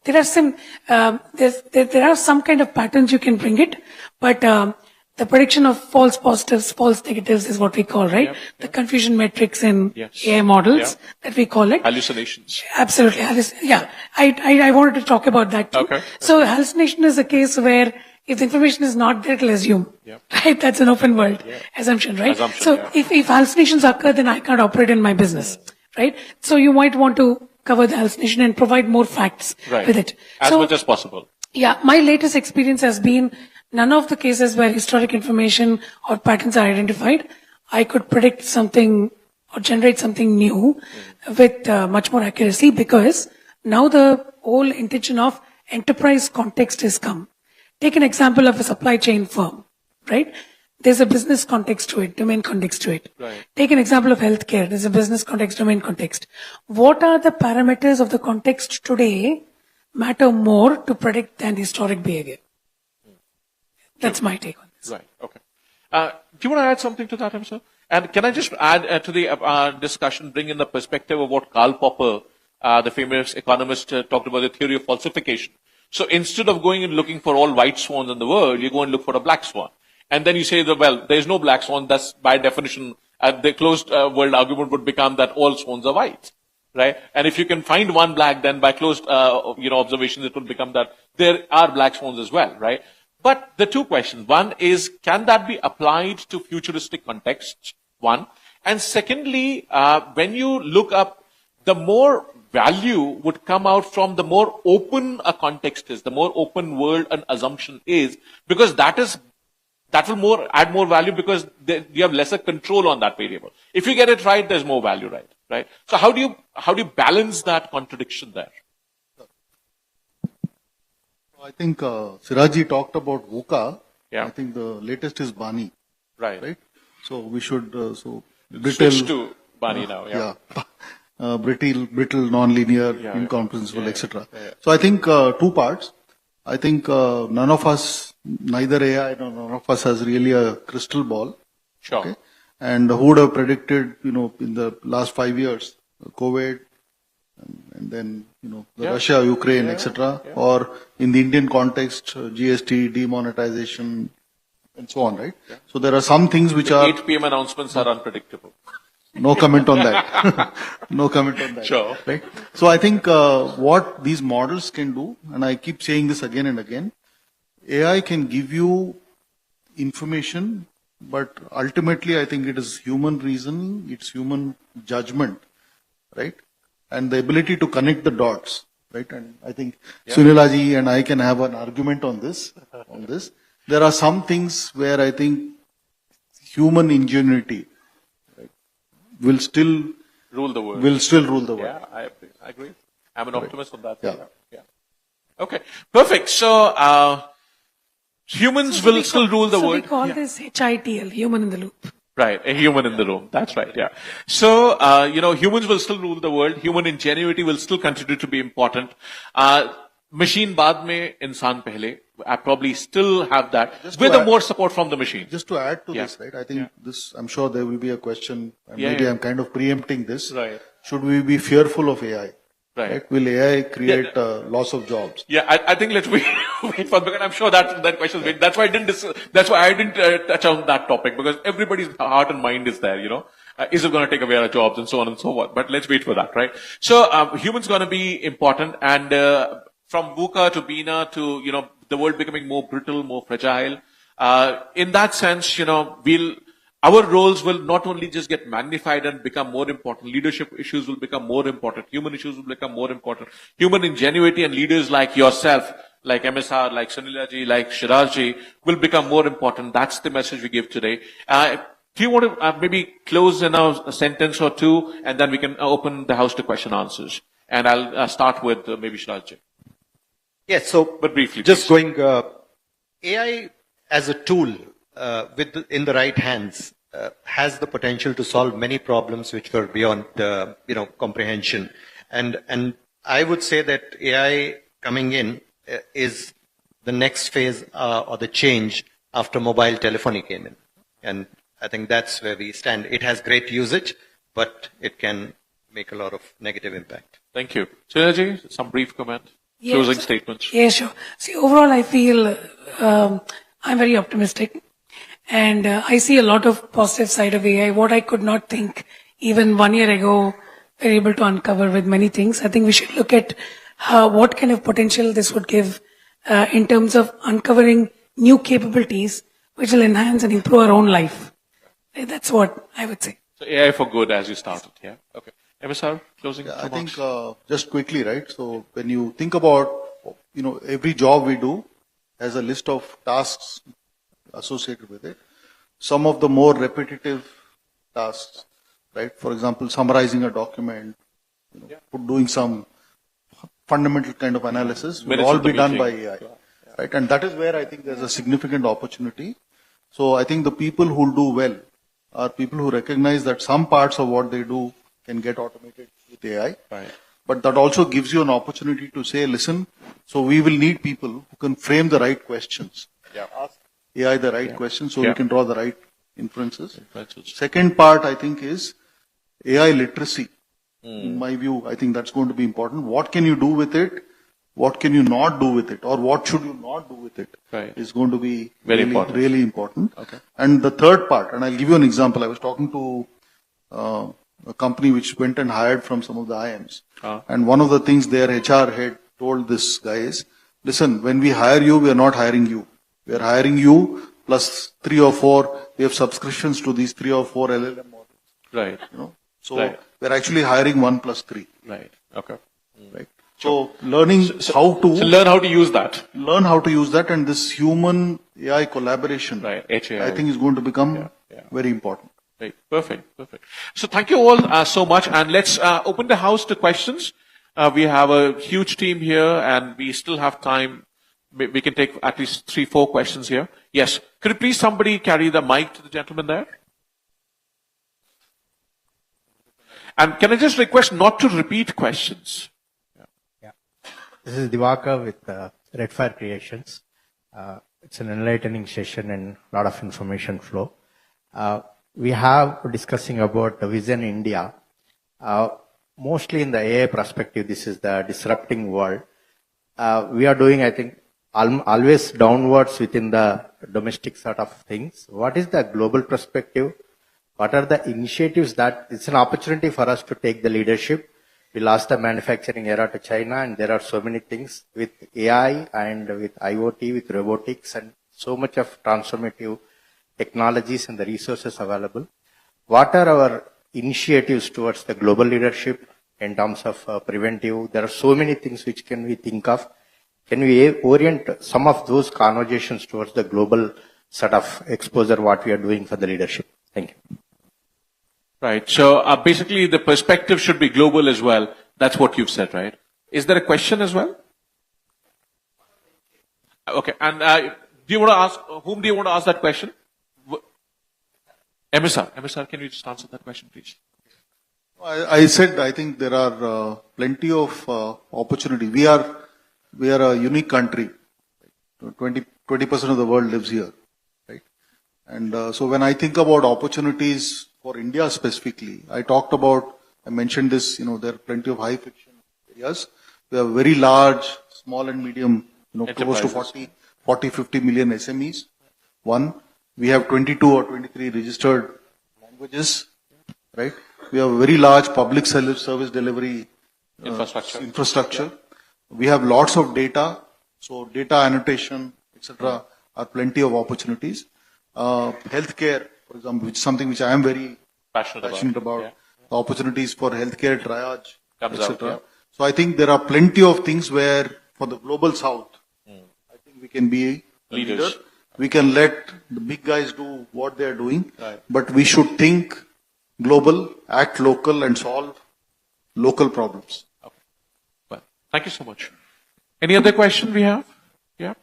There are some there are some kind of patterns you can bring it, but the prediction of false positives, false negatives is what we call, right? Yep, The confusion metrics in Yes. AI models Yeah. that we call it. Hallucinations. Absolutely. Yeah. I wanted to talk about that too. Okay. So hallucination is a case where if the information is not there, it'll assume. Yep. Right? That's an open world assumption, right? Assumption, so yeah. if hallucinations occur, then I can't operate in my business. Right? So you might want to cover the hallucination and provide more facts Right. with it. As So, much as possible. yeah, my latest experience has been none of the cases where historic information or patterns are identified, I could predict something or generate something new with much more accuracy, because now the whole intention of enterprise context has come. Take an example of a supply chain firm, right? There's a business context to it, domain context to it. Right. Take an example of healthcare. There's a business context, domain context. What are the parameters of the context today matter more to predict than historic behavior? That's my take on this. Right. Okay. Do you want to add something to that, sir? And can I just add to the discussion, bring in the perspective of what Karl Popper, the famous economist, talked about, the theory of falsification. So instead of going and looking for all white swans in the world, you go and look for a black swan. And then you say that, well, there's no black swan. That's by definition, the closed world argument would become that all swans are white. Right? And if you can find one black, then by closed, observations, it will become that there are black swans as well, right? But the two questions. One is, can that be applied to futuristic contexts? One. And secondly, when you look up, the more value would come out from the more open a context is, the more open world an assumption is, because that will add more value, because you have lesser control on that variable. If you get it right, there's more value, right? So how do you balance that contradiction there? I think Siraji talked about VUCA. Yeah. I think the latest is Bani. Right. So we should Switch to Bani now. Yeah. brittle, non-linear, incomprehensible, etc. So I think two parts. I think none of us, neither AI nor none of us has really a crystal ball. Sure. Okay? And who would have predicted, in the last 5 years, COVID, and then, the Russia, Ukraine, etc. Or in the Indian context, GST, demonetization, and so on, right? Yeah. So there are some things which are... 8 p.m. announcements are unpredictable. No comment on that. No comment on that. Sure. Right? So I think what these models can do, and I keep saying this again and again, AI can give you information, but ultimately I think it is human reasoning, it's human judgment, right? And the ability to connect the dots, right? And I think Sunilaji and I can have an argument on this. There are some things where I think human ingenuity will still rule the world. Yeah, I agree. I'm an optimist on that. Yeah. Okay, perfect. So humans will still rule the world. So we call this HITL, human in the loop. Right, a human in the room. That's right, yeah. So, humans will still rule the world. Human ingenuity will still continue to be important. Machine baad mein, insaan pehle. I probably still have that with more support from the machine. Just to add to this, right? I think I'm sure there will be a question, and maybe I'm kind of preempting this. Right. Should we be fearful of AI? Right. Will AI create loss of jobs? Yeah, I think let's wait for, because I'm sure that question is waiting. That's why I didn't touch on that topic, because everybody's heart and mind is there, is it going to take away our jobs and so on and so forth. But let's wait for that, right? So, humans going to be important, and from VUCA to BINA to, the world becoming more brittle, more fragile. In that sense, our roles will not only just get magnified and become more important, leadership issues will become more important, human issues will become more important, human ingenuity and leaders like yourself, like MSR, like Sunilaji, like Shirajji will become more important. That's the message we give today. Do you want to maybe close in a sentence or two, and then we can open the house to question answers? And I'll start with maybe Shirajji. Yes, so but briefly, just please. Going AI as a tool in the right hands has the potential to solve many problems which were beyond comprehension, and I would say that AI coming in is the next phase or the change after mobile telephony came in. And I think that's where we stand. It has great usage, but it can make a lot of negative impact. Thank you. Srinaji, some brief comment, Yes. closing statements. Yeah, sure. See, overall, I feel I'm very optimistic, and I see a lot of positive side of AI. What I could not think even 1 year ago, we're able to uncover with many things. I think we should look at what kind of potential this would give in terms of uncovering new capabilities which will enhance and improve our own life. That's what I would say. So AI for good, as you started. Yeah. Okay. MSR, closing I remarks. think just quickly, right? So when you think about, every job we do has a list of tasks associated with it. Some of the more repetitive tasks, right? For example, summarizing a document, doing some fundamental kind of analysis will Minutes all of the be done by meeting. AI, right? And that is where I think there's a significant opportunity. So I think the people who do well are people who recognize that some parts of what they do can get automated with AI. Right. But that also gives you an opportunity to say, listen, so we will need people who can frame the right questions. Yeah. Ask AI the right questions so Yeah. we can draw the right inferences. Inferences. Second part, I think, is AI literacy. In my view, I think that's going to be important. What can you do with it? What can you not do with it? Or what should you not do with it? Right. Is going to be Very really, important. really important. Okay. And the third part, and I'll give you an example. I was talking to a company which went and hired from some of the IMs. And one of the things their HR head told this guy is, listen, when we hire you, we are not hiring you. We are hiring you plus 3 or 4. We have subscriptions to these 3 or 4 LLM models. Right. So Right. we're actually hiring 1 plus 3. Right. Okay. Right. So learning how to So learn how to use that. learn how to use that, and this human AI collaboration, Right. HAI. I think is going to become very important. Right. Perfect. Perfect. So thank you all so much. And let's open the house to questions. We have a huge team here and we still have time. We can take at least 3-4 questions here. Yes. Could you please somebody carry the mic to the gentleman there? And can I just request not to repeat questions? Yeah. This is Divakar with Red Fire Creations. It's an enlightening session and a lot of information flow. We have discussing about the Vision India. Mostly in the AI perspective, this is the disrupting world. We are doing, I think, always downwards within the domestic sort of things. What is the global perspective? What are the initiatives that it's an opportunity for us to take the leadership? We lost the manufacturing era to China, and there are so many things with AI and with IoT, with robotics, and so much of transformative technologies and the resources available. What are our initiatives towards the global leadership in terms of preventive? There are so many things which can we think of. Can we orient some of those conversations towards the global sort of exposure, what we are doing for the leadership? Thank you. Right. So basically the perspective should be global as well. That's what you've said, right? Is there a question as well? Okay. And do you want to ask, whom do you want to ask that question? MSR, can you just answer that question, please? I said, I think there are plenty of opportunity. We are a unique country. 20% of the world lives here, right? And so when I think about opportunities for India specifically, I mentioned this, there are plenty of high friction areas. We have very large, small and medium, close to 40, 50 million SMEs. One, we have 22 or 23 registered languages, right? We have a very large public service delivery infrastructure. We have lots of data, so data annotation, etc., are plenty of opportunities. Healthcare, for example, which is something which I am very passionate about. Yeah. The opportunities for healthcare triage, etc. Yeah. So I think there are plenty of things where, for the global south, I think we can be a leader. We can let the big guys do what they are doing, but we should think global, act local, and solve local problems. Okay. Well, thank you so much. Any other question we have? Yeah.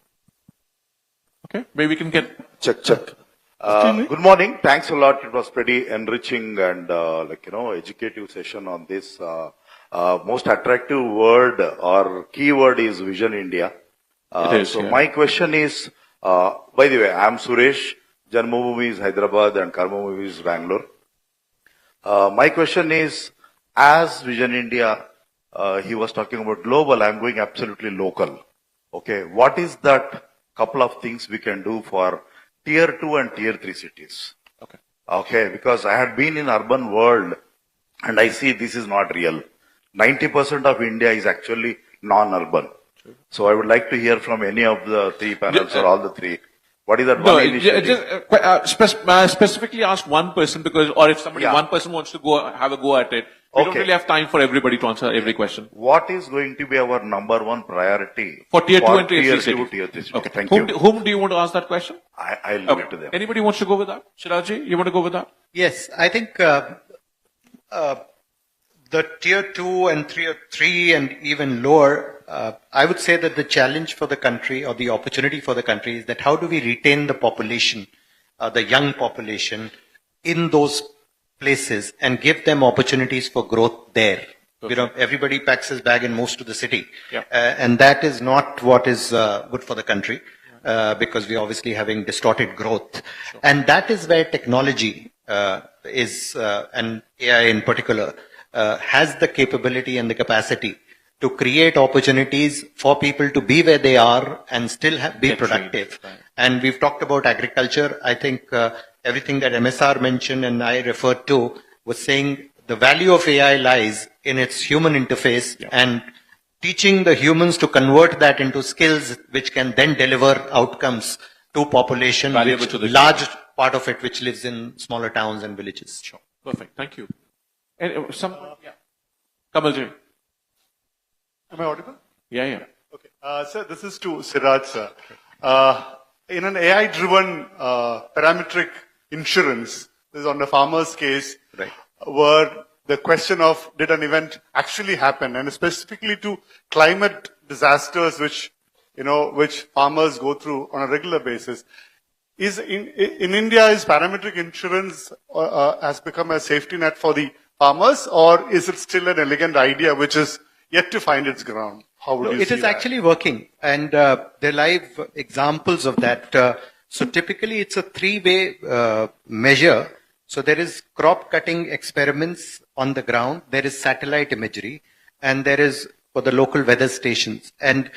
Okay. Maybe we can get check. Good morning. Thanks a lot. It was pretty enriching and educative session on this. Most attractive word or keyword is Vision India. is, So yeah. my question is, by the way, I'm Suresh. Janmabhoomi is Hyderabad and Karmabhoomi is Bangalore. My question is, as Vision India, he was talking about global, I'm going absolutely local. Okay, what is that couple of things we can do for tier 2 and tier 3 cities? Okay. Okay, because I had been in urban world and I see this is not real. 90% of India is actually non-urban. So I would like to hear from any of the three panels or all the three. What is that No, one initiative? specifically ask one person because, or if somebody, Yeah. one person wants to go, have a go at it. We don't Okay. really have time for everybody to answer every question. What is going to be our number one priority For tier 2 and tier 3 tier 2, cities. tier 3 cities? Okay. Thank whom, you. Whom do you want to ask that question? I'll leave it to them. Anybody wants to go with that? Shiraji, you want to go with that? Yes, I think the tier 2 and tier 3 and even lower, I would say that the challenge for the country or the opportunity for the country is that how do we retain the population, the young population in those places and give them opportunities for growth there. You know, everybody packs his bag and moves to the city. Yeah. And that is not what is good for the country because we're obviously having distorted growth. Sure. And that is where technology is, and AI in particular, has the capability and the capacity to create opportunities for people to be where they are and still be productive. Right. And we've talked about agriculture. I think everything that MSR mentioned and I referred to was saying the value of AI lies in its human interface and teaching the humans to convert that into skills which can then deliver outcomes to population, which to the large part of it which lives in smaller towns and villages. Sure. Perfect. Thank you. And Kamalji. Am I audible? Yeah. Okay. Sir, this is to Siraj, sir. In an AI-driven parametric insurance, this is on the farmer's case, right, where the question of did an event actually happen, and specifically to climate disasters, which farmers go through on a regular basis. Is in India, is parametric insurance has become a safety net for the farmers, or is it still an elegant idea which is yet to find its ground? How would you see it is that? actually working, and there are live examples of that. So typically it's a three-way measure. So there is crop cutting experiments on the ground, there is satellite imagery, and there is for the local weather stations. And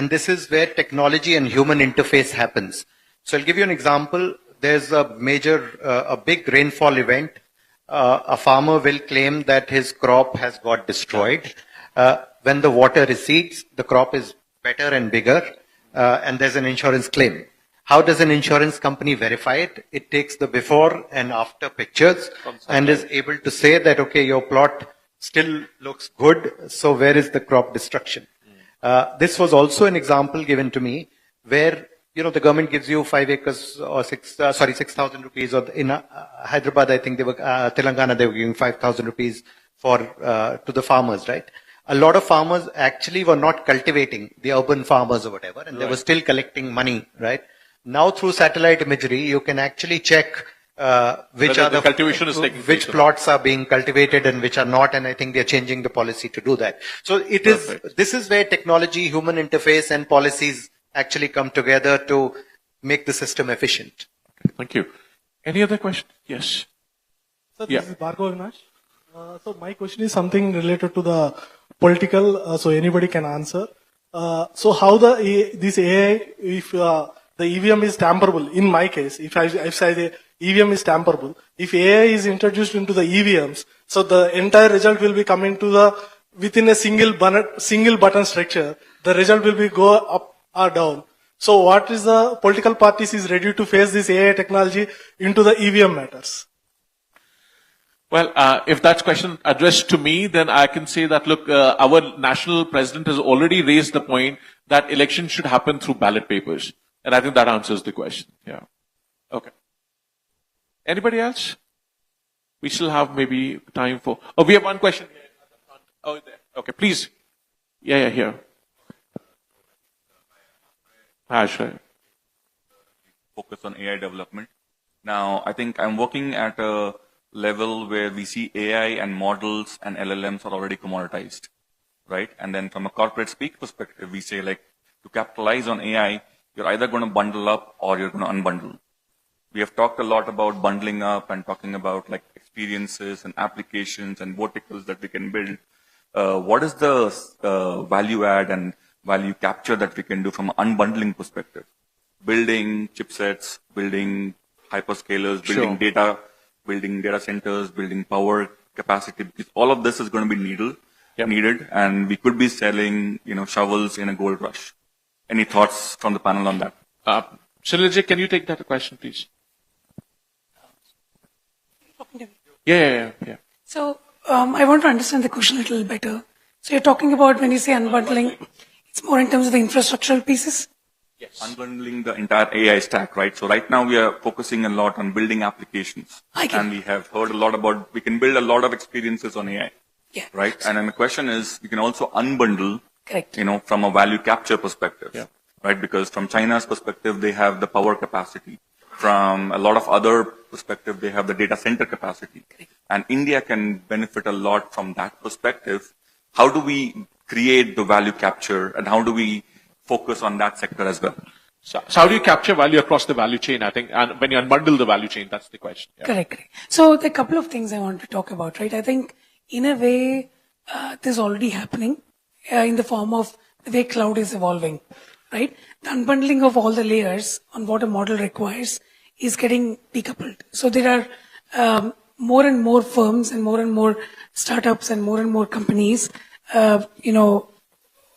this is where technology and human interface happens. So I'll give you an example. There's a big rainfall event. A farmer will claim that his crop has got destroyed. When the water recedes, the crop is better and bigger, and there's an insurance claim. How does an insurance company verify it? It takes the before and after pictures and is able to say that, okay, your plot still looks good, so where is the crop destruction? This was also an example given to me where, the government gives you 5 acres or 6,000 rupees, or in Hyderabad, I think Telangana, they were giving 5,000 rupees to the farmers, right? A lot of farmers actually were not cultivating, the urban farmers or whatever, and they were still collecting money, right? Now through satellite imagery, you can actually check which plots are being cultivated and which are not, and I think they're changing the policy to do that. So this is where technology, human interface and policies actually come together to make the system efficient. Okay, thank you. Any other question? Yes. Sir, this is Bhargav Avinash. So my question is something related to the political, so anybody can answer. So how this AI, if the EVM is tamperable, in my case, if I say the EVM is tamperable, if AI is introduced into the EVMs, so the entire result will be coming to within a single button structure, the result will be go up or down. So what is the political parties is ready to face this AI technology into the EVM matters? Well, if that's question addressed to me, then I can say that, look, our national president has already raised the point that elections should happen through ballot papers. And I think that answers the question. Yeah. Okay. Anybody else? We still have maybe time for... Oh, we have one question here. Oh, there. Okay, please. Yeah, here. Sure. Focus on AI development. Now, I think I'm working at a level where we see AI and models and LLMs are already commoditized, right? And then from a corporate speak perspective, we say like to capitalize on AI, you're either going to bundle up or you're going to unbundle. We have talked a lot about bundling up and talking about like experiences and applications and verticals that we can build. What is the value add and value capture that we can do from an unbundling perspective? Building chipsets, building hyperscalers, building data, building data centers, building power capacity, because all of this is going to be needed, and we could be selling, shovels in a gold rush. Any thoughts from the panel on that? Sunilji, can you take that question, please? Yeah. So I want to understand the question a little better. So you're talking about when you say unbundling, it's more in terms of the infrastructural pieces? Yes. Unbundling the entire AI stack, right? So right now we are focusing a lot on building applications. And we have heard a lot about, we can build a lot of experiences on AI. Yeah. Right? And then the question is, you can also unbundle, Correct. From a value capture perspective. Yeah. Right? Because from China's perspective, they have the power capacity. From a lot of other perspective, they have the data center capacity. Correct. And India can benefit a lot from that perspective. How do we create the value capture and how do we focus on that sector as well? So how do you capture value across the value chain, I think, and when you unbundle the value chain, that's the question. Yeah. Correct. So there are a couple of things I want to talk about, right? I think in a way, this is already happening in the form of the way cloud is evolving, right? The unbundling of all the layers on what a model requires is getting decoupled. So there are more and more firms and more startups and more companies,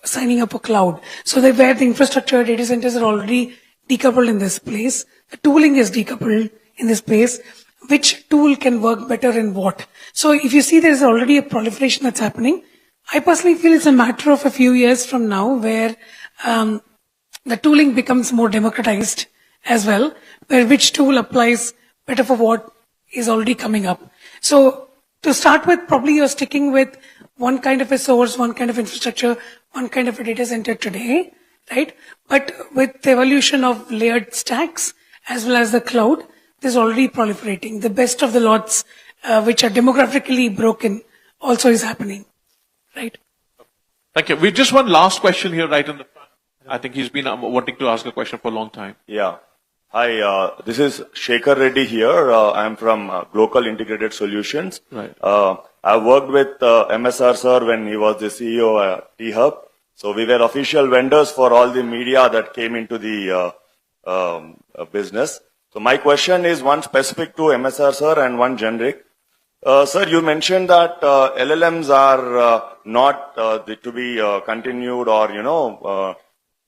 signing up for cloud. So where the infrastructure data centers are already decoupled in this place, the tooling is decoupled in this place, which tool can work better in what. So if you see there's already a proliferation that's happening, I personally feel it's a matter of a few years from now where the tooling becomes more democratized as well, where which tool applies better for what is already coming up. So to start with, probably you're sticking with one kind of a source, one kind of infrastructure, one kind of a data center today, right? But with the evolution of layered stacks as well as the cloud, this is already proliferating. The best of the lots, which are demographically broken, also is happening, right? Thank you. We just one last question here right in the front. I think he's been wanting to ask a question for a long time. Yeah. Hi, this is Shekhar Reddy here. I'm from Global Integrated Solutions. Right. I worked with MSR sir when he was the CEO at T-Hub. So we were official vendors for all the media that came into the business. So my question is one specific to MSR sir and one generic. Sir, you mentioned that LLMs are not to be continued or,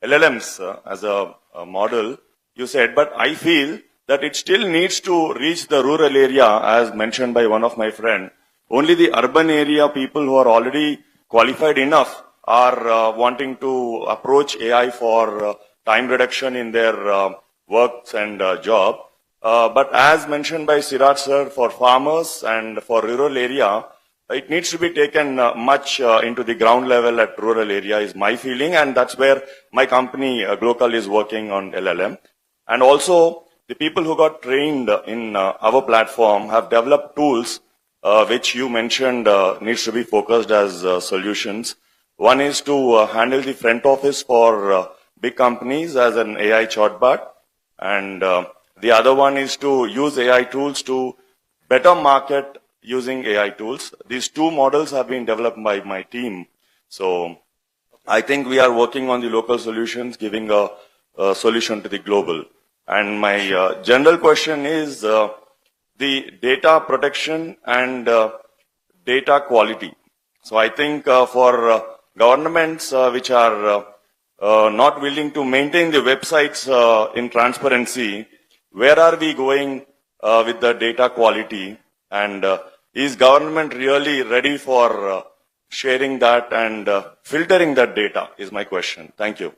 LLMs as a model. You said, but I feel that it still needs to reach the rural area, as mentioned by one of my friends. Only the urban area people who are already qualified enough are wanting to approach AI for time reduction in their works and job. But as mentioned by Siraj sir, for farmers and for rural area, it needs to be taken much into the ground level at rural area is my feeling, and that's where my company Global is working on LLM. And also, the people who got trained in our platform have developed tools which you mentioned needs to be focused as solutions. One is to handle the front office for big companies as an AI chatbot, and the other one is to use AI tools to better market using AI tools. These two models have been developed by my team. So I think we are working on the local solutions, giving a solution to the global. And my general question is the data protection and data quality. So I think for governments which are not willing to maintain the websites in transparency, where are we going with the data quality? And is government really ready for sharing that and filtering that data is my question. Thank you.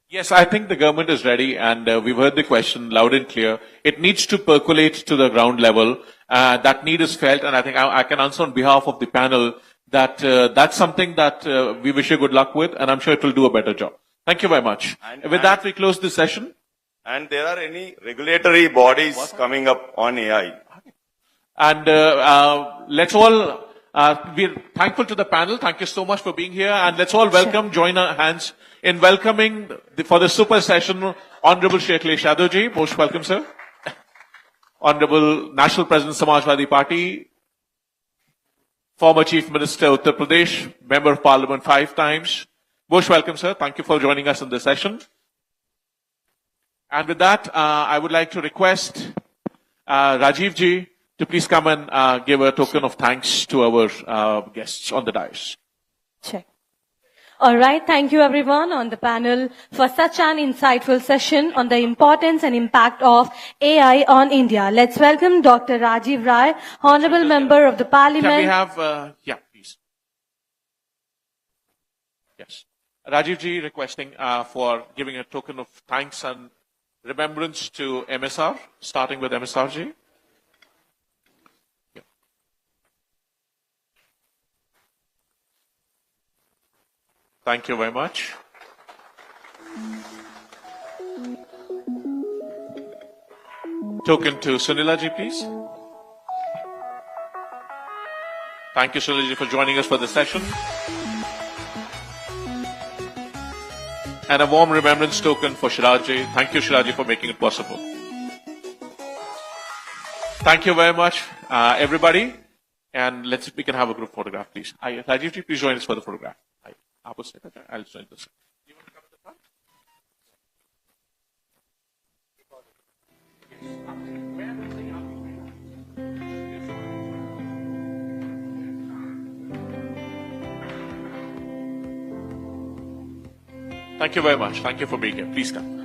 Yes, I think the government is ready, and we've heard the question loud and clear. It needs to percolate to the ground level. That need is felt, and I think I can answer on behalf of the panel that that's something that we wish you good luck with, and I'm sure it will do a better job. Thank you very much. With that, we close this session. And there are any regulatory bodies coming up on AI? And let's all we're thankful to the panel. Thank you so much for being here. And let's all welcome, join our hands in welcoming for the super session, Honorable Sheikh Shadowji. Most welcome, sir. Honorable National President, Samajwadi Party, former Chief Minister, Uttar Pradesh, Member of Parliament 5 times. Most welcome, sir. Thank you for joining us in this session. And with that, I would like to request Rajiv ji to please come and give a token of thanks to our guests on the dais. Check. All right. Thank you, everyone, on the panel for such an insightful session on the importance and impact of AI on India. Let's welcome Dr. Rajiv Rai, Honorable Member of the Parliament. Can we have, yeah, please. Yes. Rajiv ji requesting for giving a token of thanks and remembrance to MSR, starting with MSR ji. Yeah. Thank you very much. Token to Sunila ji, please. Thank you, Sunila ji, for joining us for the session. And a warm remembrance token for Shiraji. Thank you, Shiraji, for making it possible. Thank you very much, everybody. And we can have a group photograph, please. Rajiv ji, please join us for the photograph. I'll join this. You want to come to the front? Thank you very much. Thank you for being here. Please come.